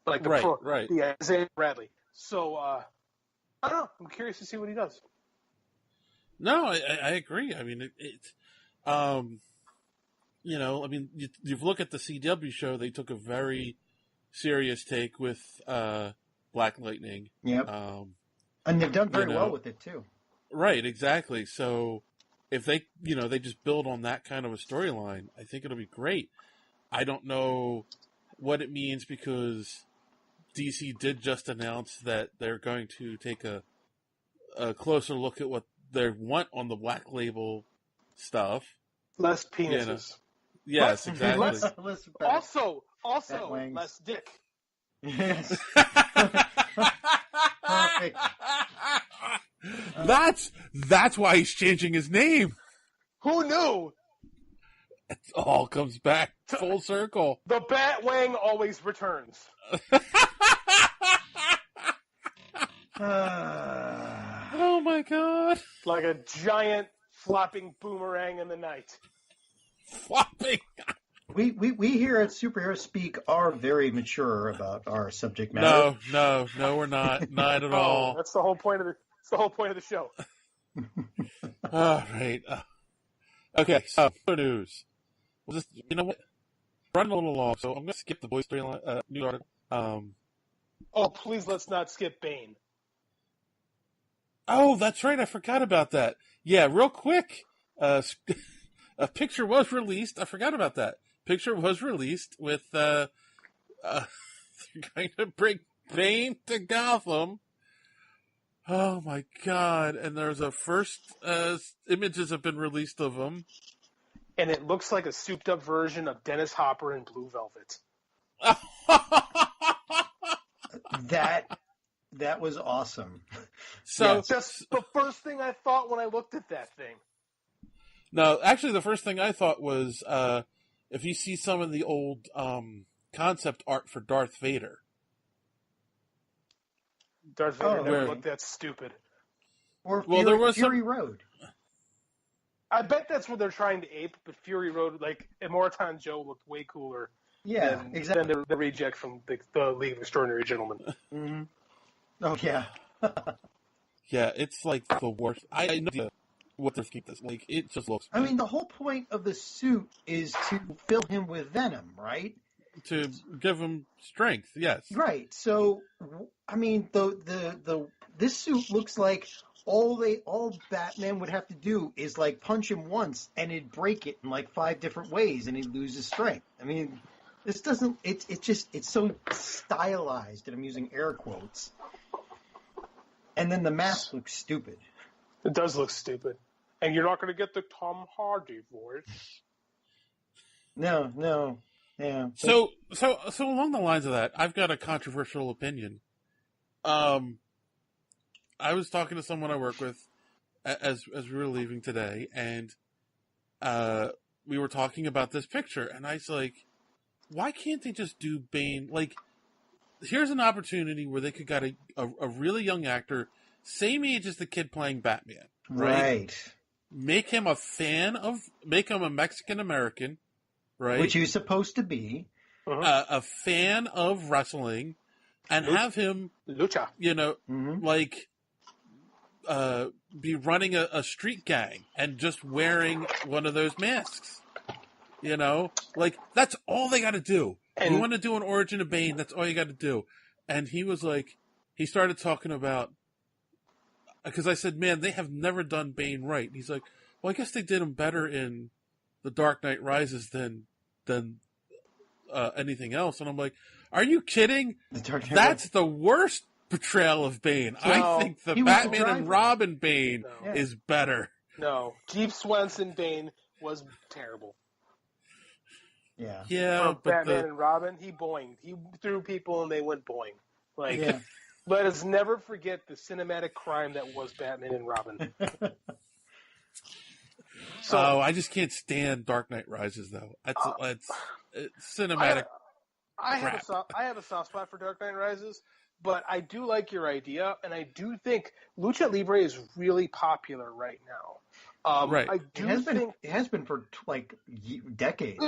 right. Yeah, Isaiah Bradley. So I don't know. I'm curious to see what he does. No, I agree. I mean, you look at the CW show. They took a very serious take with Black Lightning. Yep. And they've done very well with it too. Right. Exactly. So if they just build on that kind of a storyline, I think it'll be great. I don't know what it means because DC did just announce that they're going to take a closer look at what they want on the Black Label stuff. Less penises. Yes, exactly. Also, less dick. Yes. Perfect. That's why he's changing his name. Who knew? It all comes back full circle. The Batwang always returns. Oh my god. Like a giant flopping boomerang in the night. Flopping. We here at Superhero Speak are very mature about our subject matter. No, we're not. Not at all. That's the whole point of the show. All right. Okay, so news. We'll just, you know what? Running a little long, so I'm going to skip the boys storyline news article. Oh, please let's not skip Bane. Oh, that's right. I forgot about that. Yeah, real quick. A picture was released. I forgot about that. Picture was released with they're going to bring Bane to Gotham. Oh my god! And there's a first images have been released of him, and it looks like a souped-up version of Dennis Hopper in Blue Velvet. That was awesome. So just the first thing I thought when I looked at that thing. No, actually, the first thing I thought was if you see some of the old concept art for Darth Vader. Darth Vader never looked that stupid. Or Fury Road. I bet that's what they're trying to ape, but Fury Road, like, Immortan Joe looked way cooler. Yeah, exactly. Than the reject from the League of Extraordinary Gentlemen. Mm-hmm. Oh, yeah. Yeah, it's like the worst. I know what they're keep this. Like, it just looks... I mean, the whole point of the suit is to fill him with venom, right? To give him strength, yes. Right. So, I mean, this suit looks like all Batman would have to do is like punch him once and it'd break it in like 5 different ways and he'd lose his strength. I mean, this doesn't. It's so stylized, and I'm using air quotes. And then the mask looks stupid. It does look stupid, and you're not going to get the Tom Hardy voice. No. Yeah. So along the lines of that, I've got a controversial opinion. I was talking to someone I work with as we were leaving today, and we were talking about this picture, and I was like, why can't they just do Bane? Like, here's an opportunity where they could get a really young actor, same age as the kid playing Batman, right? Make him make him a Mexican American. Right. Which he's supposed to be. A fan of wrestling, and have him, lucha, like, be running a street gang and just wearing one of those masks. Like, that's all they got to do. And you want to do an origin of Bane, that's all you got to do. And he was like, he started talking about, because I said, man, they have never done Bane right. And he's like, well, I guess they did him better in The Dark Knight Rises than anything else. And I'm like, are you kidding? That's the worst portrayal of Bane. I think the Batman and Robin Bane is better. No, Jeep Swenson Bane was terrible. Yeah, but Batman and Robin, he boinged. He threw people and they went boing. Like, let us never forget the cinematic crime that was Batman and Robin. So I just can't stand Dark Knight Rises, though. It's cinematic. I have a soft spot for Dark Knight Rises, but I do like your idea, and I do think Lucha Libre is really popular right now. Right. I do think it has been for like decades.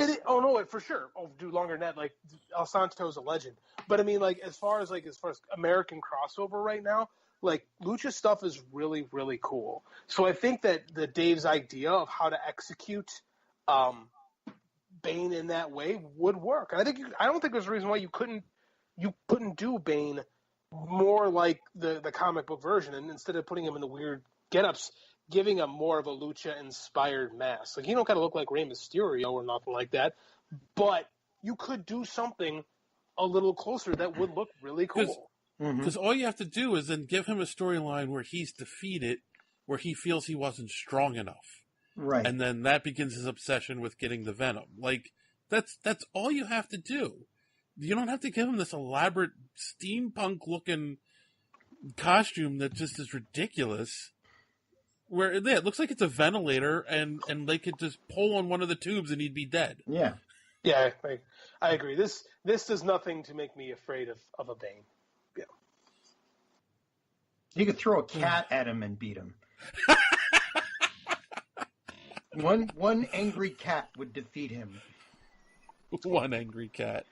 For sure. Longer than that. Like, El Santo's a legend. But I mean, like, as far as American crossover right now, like, Lucha stuff is really, really cool. So I think that Dave's idea of how to execute Bane in that way would work. And I don't think there's a reason why you couldn't do Bane more like the comic book version, and instead of putting him in the weird get-ups, giving him more of a lucha-inspired mask. Like, you don't got to look like Rey Mysterio or nothing like that, but you could do something a little closer that would look really cool. Because all you have to do is then give him a storyline where he's defeated, where he feels he wasn't strong enough. Right. And then that begins his obsession with getting the Venom. Like, that's all you have to do. You don't have to give him this elaborate steampunk-looking costume that just is ridiculous. Where it looks like it's a ventilator, and they could just pull on one of the tubes and he'd be dead. Yeah. Yeah, I agree. This does nothing to make me afraid of a Bane. Yeah. You could throw a cat at him and beat him. One angry cat would defeat him. One angry cat.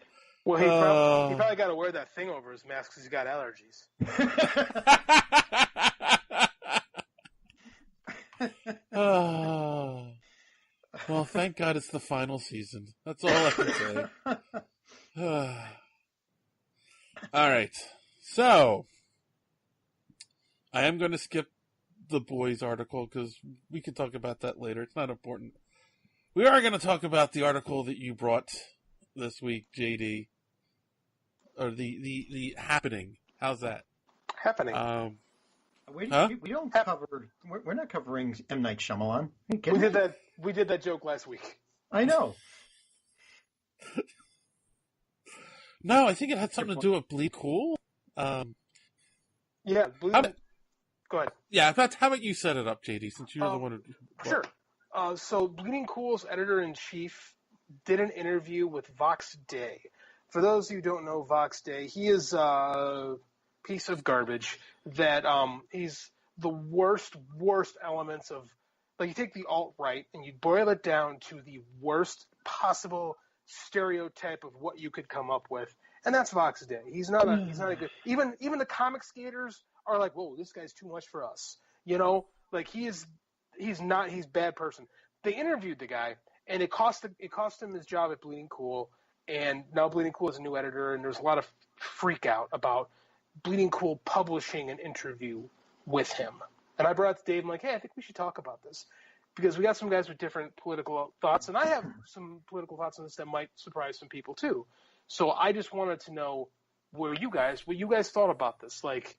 Well, he probably got to wear that thing over his mask because he's got allergies. Well, thank God it's the final season. That's all I can say. All right. So, I am going to skip the boys article because we can talk about that later. It's not important. We are going to talk about the article that you brought this week, JD. Or the happening. How's that? Happening. We don't cover. We're not covering M. Night Shyamalan. We did that joke last week. I know. No, I think it had something to do with Bleeding Cool. Yeah. Go ahead. Yeah, how about you set it up, JD, since you're the one who... Sure. So Bleeding Cool's editor-in-chief did an interview with Vox Day. For those who don't know Vox Day, he is a piece of garbage that he's the worst elements of... Like, you take the alt-right and you boil it down to the worst possible stereotype of what you could come up with, and that's Vox Day. He's not a good... Even the comic skaters are like, whoa, this guy's too much for us. You know? Like, he's a bad person. They interviewed the guy, and it cost him his job at Bleeding Cool, and now Bleeding Cool is a new editor, and there's a lot of freak out about Bleeding Cool publishing an interview with him. And I brought it to Dave, I'm like, hey, I think we should talk about this. Because we got some guys with different political thoughts, and I have some political thoughts on this that might surprise some people too. So I just wanted to know what you guys thought about this. Like,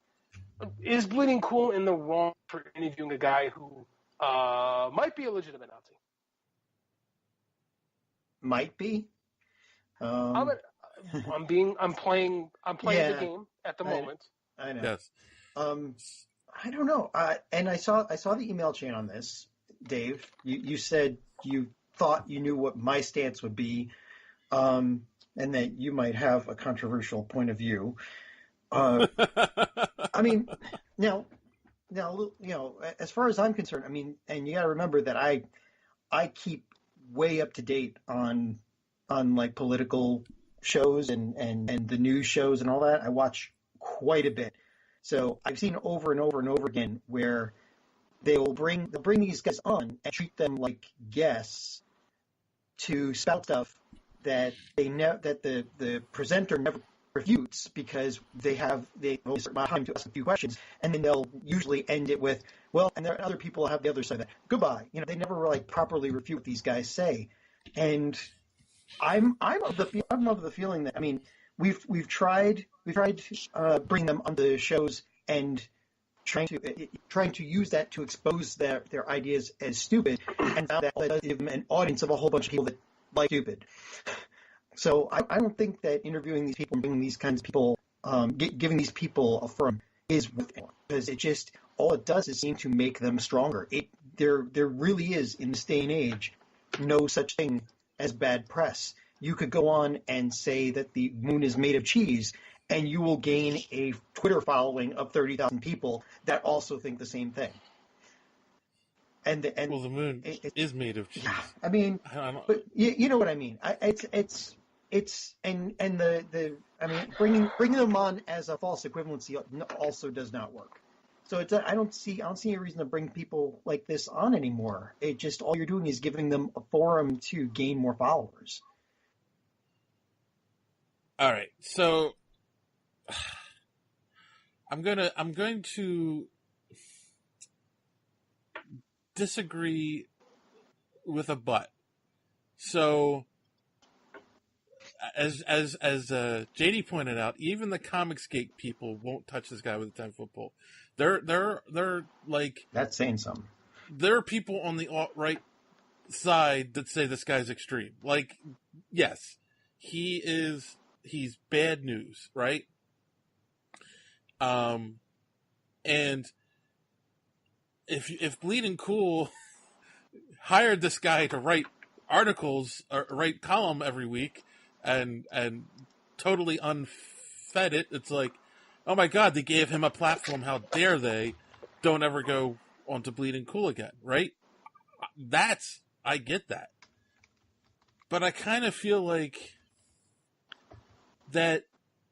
is Bleeding Cool in the wrong for interviewing a guy who might be a legitimate Nazi? Might be. I'm playing the game at the moment. I know. Yes. I don't know. And I saw the email chain on this, Dave. You said you thought you knew what my stance would be, and that you might have a controversial point of view. I mean, now, you know, as far as I'm concerned, I mean, and you got to remember that I keep way up to date on like political shows and the news shows and all that. I watch quite a bit. So I've seen over and over and over again where they'll bring these guys on and treat them like guests to spout stuff that the presenter never refutes because they will a certain amount of time to ask a few questions, and then they'll usually end it with, well, and there are other people who have the other side of that. Goodbye. You know, they never like properly refute what these guys say, and I'm of the feeling that, I mean, we've tried bringing them on the shows and trying to use that to expose their ideas as stupid, and found that does give them an audience of a whole bunch of people that like stupid. So I don't think that interviewing these people and bringing these kinds of people, giving these people a forum is worth it, because it just, all it does is seem to make them stronger. There really is, in this day and age, no such thing as bad press. You could go on and say that the moon is made of cheese, and you will gain a Twitter following of 30,000 people that also think the same thing. And well, the moon is made of cheese. Yeah, I mean, but you know what I mean. I mean, bringing them on as a false equivalency also does not work. So I don't see a reason to bring people like this on anymore. It just, all you're doing is giving them a forum to gain more followers. All right, so I'm going to disagree with a but. So, as JD pointed out, even the Comicsgate people won't touch this guy with a 10-foot pole. They're like, that's saying something. There are people on the alt-right side that say this guy's extreme. Like, yes, he's bad news, right? And if Bleeding Cool hired this guy to write articles or write column every week and totally unfed it, it's like, oh my God, they gave him a platform. How dare they? Don't ever go onto Bleeding Cool again, right? I get that. But I kind of feel like that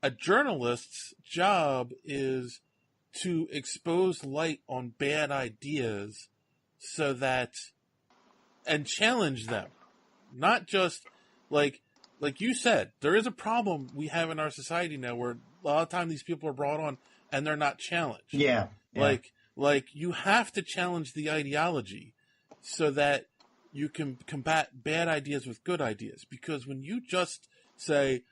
a journalist's job is to expose light on bad ideas so that, and challenge them. Not just, like you said, there is a problem we have in our society now where a lot of time these people are brought on and they're not challenged. Yeah. Like you have to challenge the ideology so that you can combat bad ideas with good ideas. Because when you just say,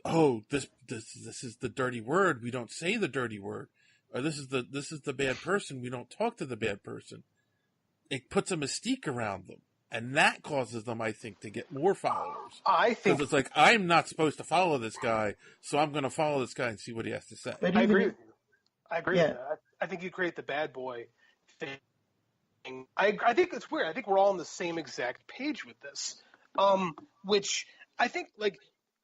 oh, this is the dirty word, we don't say the dirty word, or this is the bad person, we don't talk to the bad person, it puts a mystique around them. And that causes them, I think, to get more followers. I think because it's like, I'm not supposed to follow this guy, so I'm going to follow this guy and see what he has to say. I agree with you. I agree with that. I think you create the bad boy thing. I think it's weird. I think we're all on the same exact page with this. Which I think, like,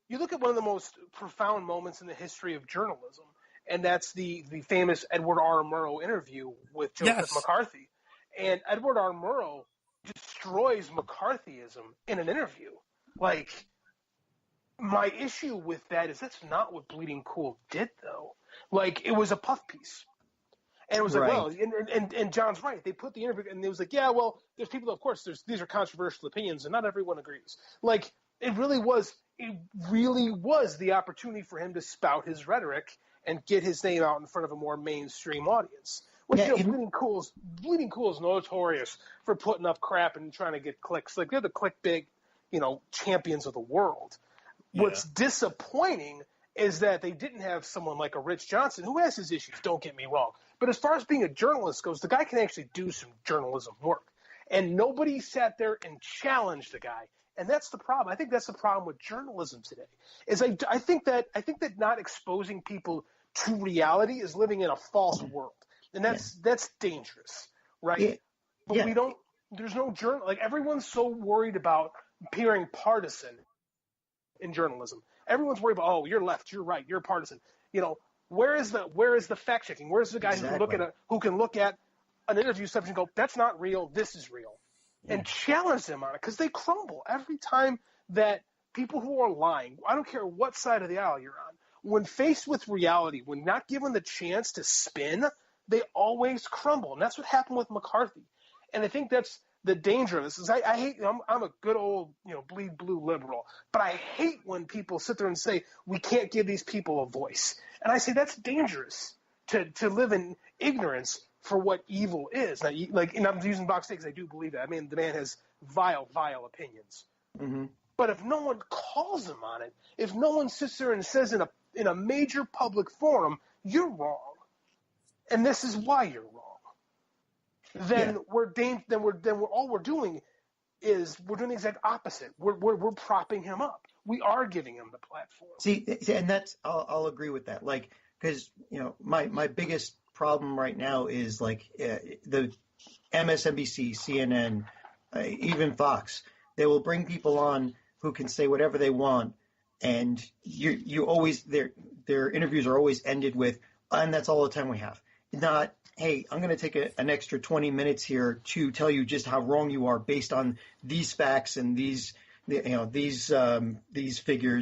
you look at one of the most profound moments in the history of journalism, and that's the famous Edward R. Murrow interview with Joseph McCarthy. And Edward R. Murrow destroys McCarthyism in an interview. Like, my issue with that is that's not what Bleeding Cool did, though. Like, it was a puff piece. And it was like, well, and John's right. They put the interview, and it was like, yeah, well, there's people, of course, these are controversial opinions, and not everyone agrees. Like, it really was the opportunity for him to spout his rhetoric and get his name out in front of a more mainstream audience. Which, Bleeding Cool is notorious for putting up crap and trying to get clicks. Like, they're the clickbait, champions of the world. Yeah. What's disappointing is that they didn't have someone like a Rich Johnson, who has his issues, don't get me wrong. But as far as being a journalist goes, the guy can actually do some journalism work. And nobody sat there and challenged the guy. And that's the problem. I think that's the problem with journalism today. Is I think that not exposing people to reality is living in a false world. And that's dangerous, right? Yeah. But there's no journal. Like, everyone's so worried about appearing partisan in journalism. Everyone's worried about, oh, you're left, you're right, you're partisan. Where is the fact checking? Where's the guy who can look at an interview subject and go, that's not real, this is real, and challenge them on it, because they crumble every time that people who are lying. I don't care what side of the aisle you're on. When faced with reality, when not given the chance to spin, they always crumble, and that's what happened with McCarthy. And I think that's the danger of this. Is I hate. I'm a good old bleed blue liberal, but I hate when people sit there and say we can't give these people a voice. And I say that's dangerous to live in ignorance for what evil is. Now, and I'm using box because I do believe that. I mean, the man has vile opinions. Mm-hmm. But if no one calls him on it, if no one sits there and says in a major public forum, you're wrong, and this is why you're wrong, then all we're doing is we're doing the exact opposite. We're propping him up. We are giving him the platform. See, and that's I'll agree with that. Like, because my biggest problem right now is like the MSNBC, CNN, even Fox. They will bring people on who can say whatever they want, and you always their interviews are always ended with, and that's all the time we have. Not, hey, I'm going to take an extra 20 minutes here to tell you just how wrong you are based on these facts and these figures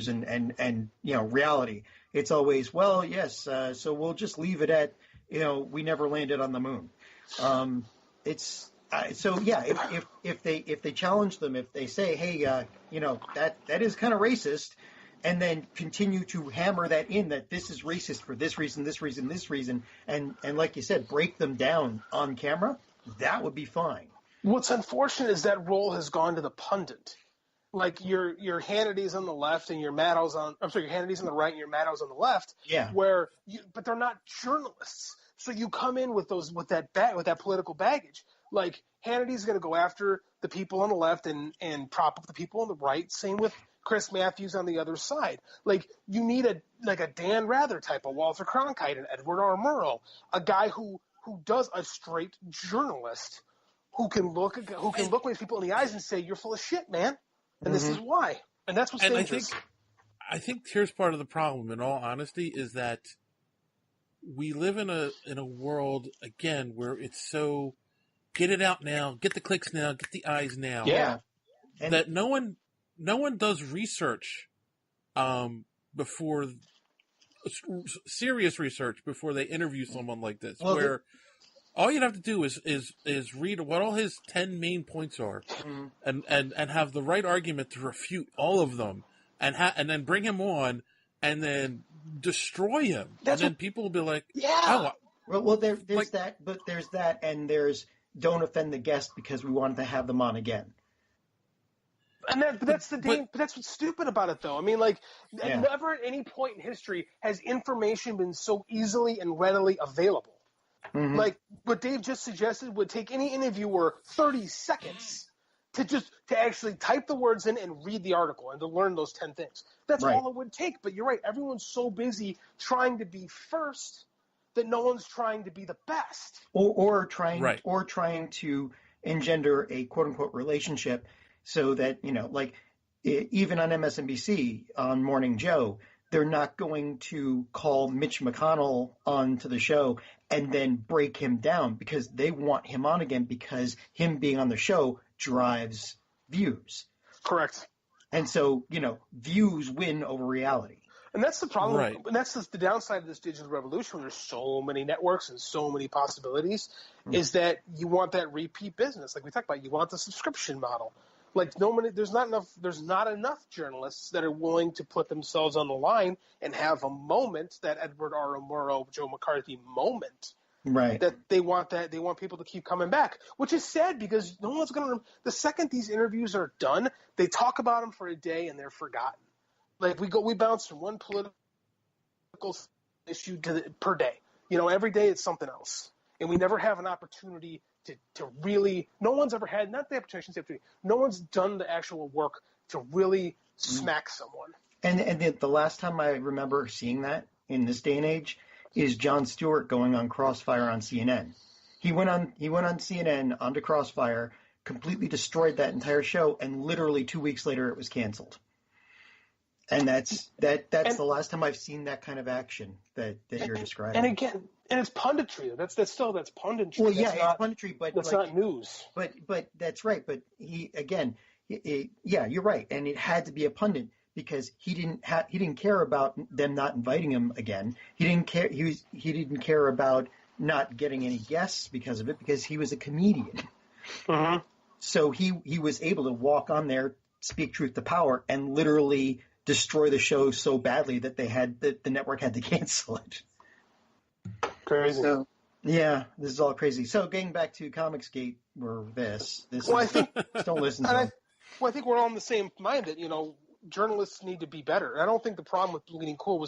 and reality. It's always, well, yes, so we'll just leave it at, we never landed on the moon. If they challenge them, if they say, hey, that is kind of racist, and then continue to hammer that in, that this is racist for this reason, this reason, this reason, and like you said, break them down on camera, that would be fine. What's unfortunate is that role has gone to the pundit. Like your Hannity's on the left and your Maddow's your Hannity's on the right and your Maddow's on the left. Yeah. But they're not journalists. So you come in with that political baggage. Like Hannity's going to go after the people on the left and prop up the people on the right. Same with Chris Matthews on the other side. Like you need a Dan Rather type, a Walter Cronkite, an Edward R. Murrow, a guy who does a straight journalist who can look these people in the eyes and say, "You're full of shit, man," and this is why. And that's what's dangerous. I think here's part of the problem. In all honesty, is that we live in a world again where it's so get it out now, get the clicks now, get the eyes now. Yeah, and that no one does research before serious research before they interview someone like this. Where all you'd have to do is read what all his 10 main points are, and have the right argument to refute all of them, and then bring him on, and then destroy him. And then people will be like, yeah. There's that, but there's that, and there's don't offend the guest because we wanted to have them on again. And that's what's stupid about it, though. I mean, like, never at any point in history has information been so easily and readily available. Mm-hmm. Like what Dave just suggested would take any interviewer 30 seconds to actually type the words in and read the article and to learn those 10 things. That's all it would take. But you're right. Everyone's so busy trying to be first that no one's trying to be the best. Or trying to engender a quote unquote relationship so that, like even on MSNBC on Morning Joe, they're not going to call Mitch McConnell onto the show and then break him down because they want him on again because him being on the show drives views. Correct. And so, views win over reality. And that's the problem. Right. And that's the downside of this digital revolution. There's so many networks and so many possibilities is that you want that repeat business. Like we talked about, you want the subscription model. Like there's not enough journalists that are willing to put themselves on the line and have a moment, that Edward R. Murrow, Joe McCarthy moment. Right. That they want people to keep coming back, which is sad because no one's going to. The second these interviews are done, they talk about them for a day and they're forgotten. Like we bounce from one political issue per day. Every day it's something else, and we never have an opportunity to really. No one's ever had not the opportunity. No one's done the actual work to really smack someone. And the last time I remember seeing that in this day and age is Jon Stewart going on Crossfire on CNN. He went on CNN onto Crossfire, completely destroyed that entire show, and literally 2 weeks later it was canceled. And that's the last time I've seen that kind of action that you're describing. And again, it's punditry. That's punditry. Well, yeah, it's punditry, but that's not news. But that's right. But you're right. And it had to be a pundit because he didn't care about them not inviting him again. He didn't care. He didn't care about not getting any guests because of it because he was a comedian. Mm-hmm. So he was able to walk on there, speak truth to power, and literally destroy the show so badly that the network had to cancel it. Crazy. So, yeah, this is all crazy. So getting back to Comicsgate, I think don't listen to them. I think we're all in the same mind that journalists need to be better. And I don't think the problem with Bleeding Cool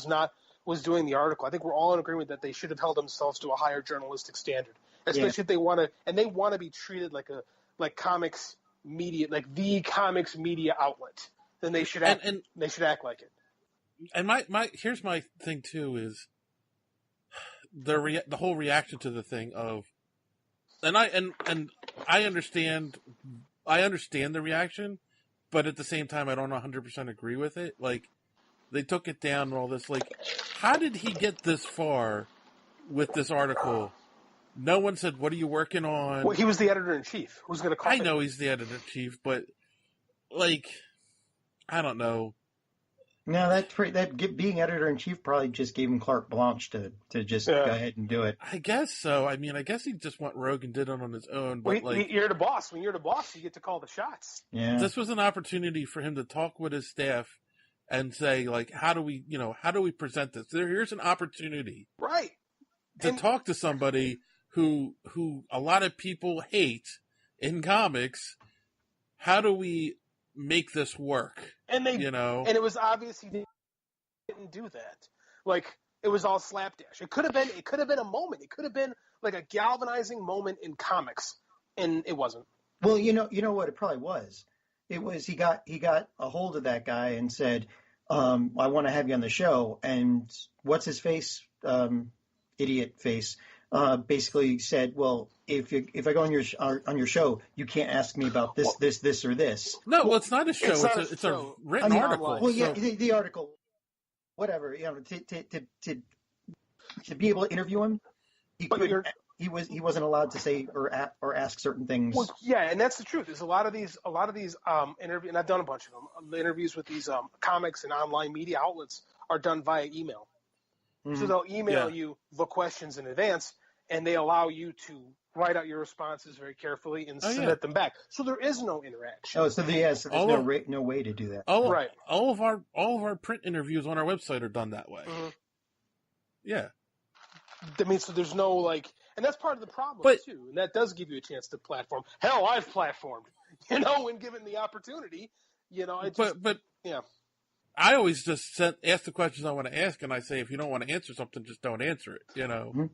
was doing the article. I think we're all in agreement that they should have held themselves to a higher journalistic standard, especially if they want to be treated like comics media, like the comics media outlet. Then they should act. And they should act like it. And here's my thing too is the whole reaction to the thing of, and I understand the reaction, but at the same time I don't 100% agree with it. Like they took it down and all this. Like, how did he get this far with this article? No one said, "What are you working on?" Well, he was the editor-in-chief. Who's going to call? I know he's the editor-in-chief, but like. I don't know. No, being editor-in-chief probably just gave him carte blanche to just go ahead and do it. I guess so. I mean, I guess he just went rogue and did it on his own. But you're the boss. When you're the boss, you get to call the shots. Yeah. This was an opportunity for him to talk with his staff and say, like, how do we present this? Here's an opportunity, right, to talk to somebody who a lot of people hate in comics. How do we make this work? And and it was obvious he didn't do that. Like, it was all slapdash. It could have been a moment. It could have been like a galvanizing moment in comics, and it wasn't. Well, you know what it probably was. It was he got a hold of that guy and said, "I want to have you on the show." And what's his face, idiot face, basically said, "Well, if I go on your show, you can't ask me about this, or this." No, well, it's not a show. It's a written article. Well, yeah, the article, whatever. To be able to interview him, he wasn't allowed to say or ask certain things. Well, yeah, and that's the truth. Is a lot of these interviews, and I've done a bunch of them. The interviews with these comics and online media outlets are done via email. Mm-hmm. So they'll email you the questions in advance, and they allow you to write out your responses very carefully and submit them back. So there is no interaction. Oh, so there's no way to do that. Right. All of our print interviews on our website are done that way. Mm-hmm. Yeah. That means so there's no and that's part of the problem too. And that does give you a chance to platform. Hell, I've platformed, when given the opportunity. I always just ask the questions I want to ask, and I say, if you don't want to answer something, just don't answer it, Mm-hmm.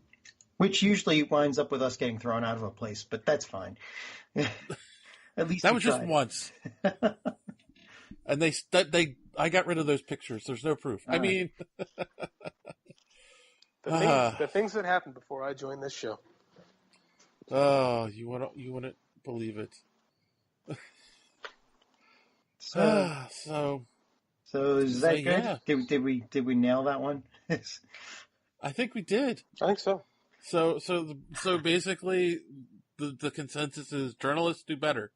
Which usually winds up with us getting thrown out of a place, but that's fine. At least that was just once. And I got rid of those pictures. There's no proof. All right. The things that happened before I joined this show. Oh, you wouldn't believe it. So is that good? Yeah. Did we nail that one? I think we did. I think so. So basically, the consensus is journalists do better.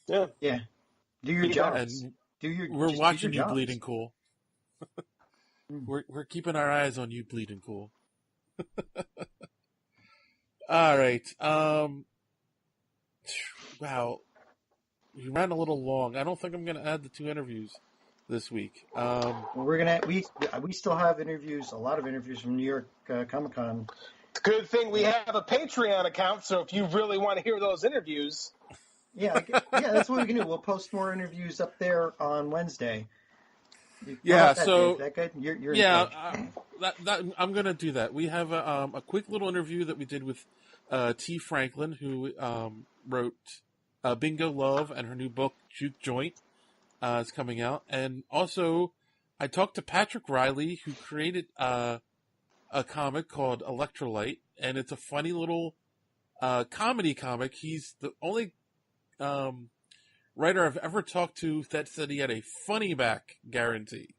Yeah. Yeah. Do your jobs. We're watching you, Bleeding Cool. We're keeping our eyes on you, Bleeding Cool. All right. Wow. We ran a little long. I don't think I'm going to add the 2 interviews this week. We still have interviews, a lot of interviews from New York Comic-Con. It's a good thing we have a Patreon account, so if you really want to hear those interviews. Yeah, that's what we can do. We'll post more interviews up there on Wednesday. Yeah, Is that good? You're I'm going to do that. We have a quick little interview that we did with T. Franklin, who wrote Bingo Love, and her new book, Juke Joint, is coming out. And also, I talked to Patrick Riley, who created a comic called Electrolyte, and it's a funny little comedy comic. He's the only writer I've ever talked to that said he had a funny back guarantee.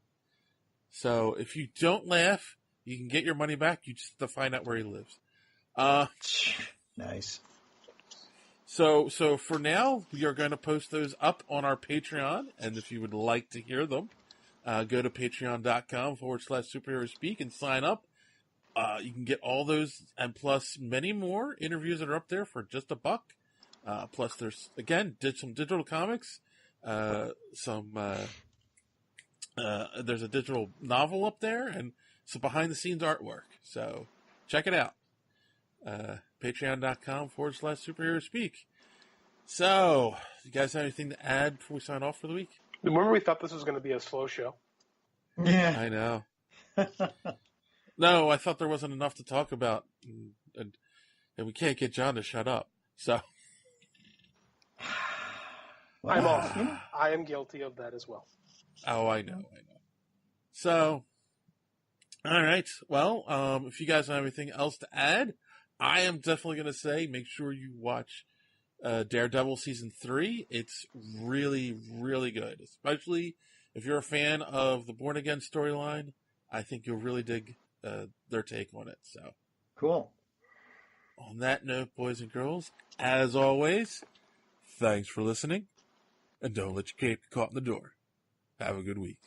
So if you don't laugh, you can get your money back. You just have to find out where he lives. Nice. So for now, we are going to post those up on our Patreon, and if you would like to hear them, go to patreon.com/superhero speak and sign up. You can get all those and plus many more interviews that are up there for just $1. Plus, there's again some digital comics, there's a digital novel up there, and some behind the scenes artwork. So check it out. Patreon.com/superhero speak. So, you guys have anything to add before we sign off for the week? Remember, we thought this was going to be a slow show. Yeah, I know. No, I thought there wasn't enough to talk about, and we can't get John to shut up. So. Wow. I am guilty of that as well. Oh, I know. So, all right. Well, if you guys have anything else to add, I am definitely going to say make sure you watch Daredevil Season 3. It's really, really good, especially if you're a fan of the Born Again storyline. I think you'll really dig their take on it. So cool. On that note, boys and girls, as always, thanks for listening, and don't let your cape get caught in the door. Have a good week.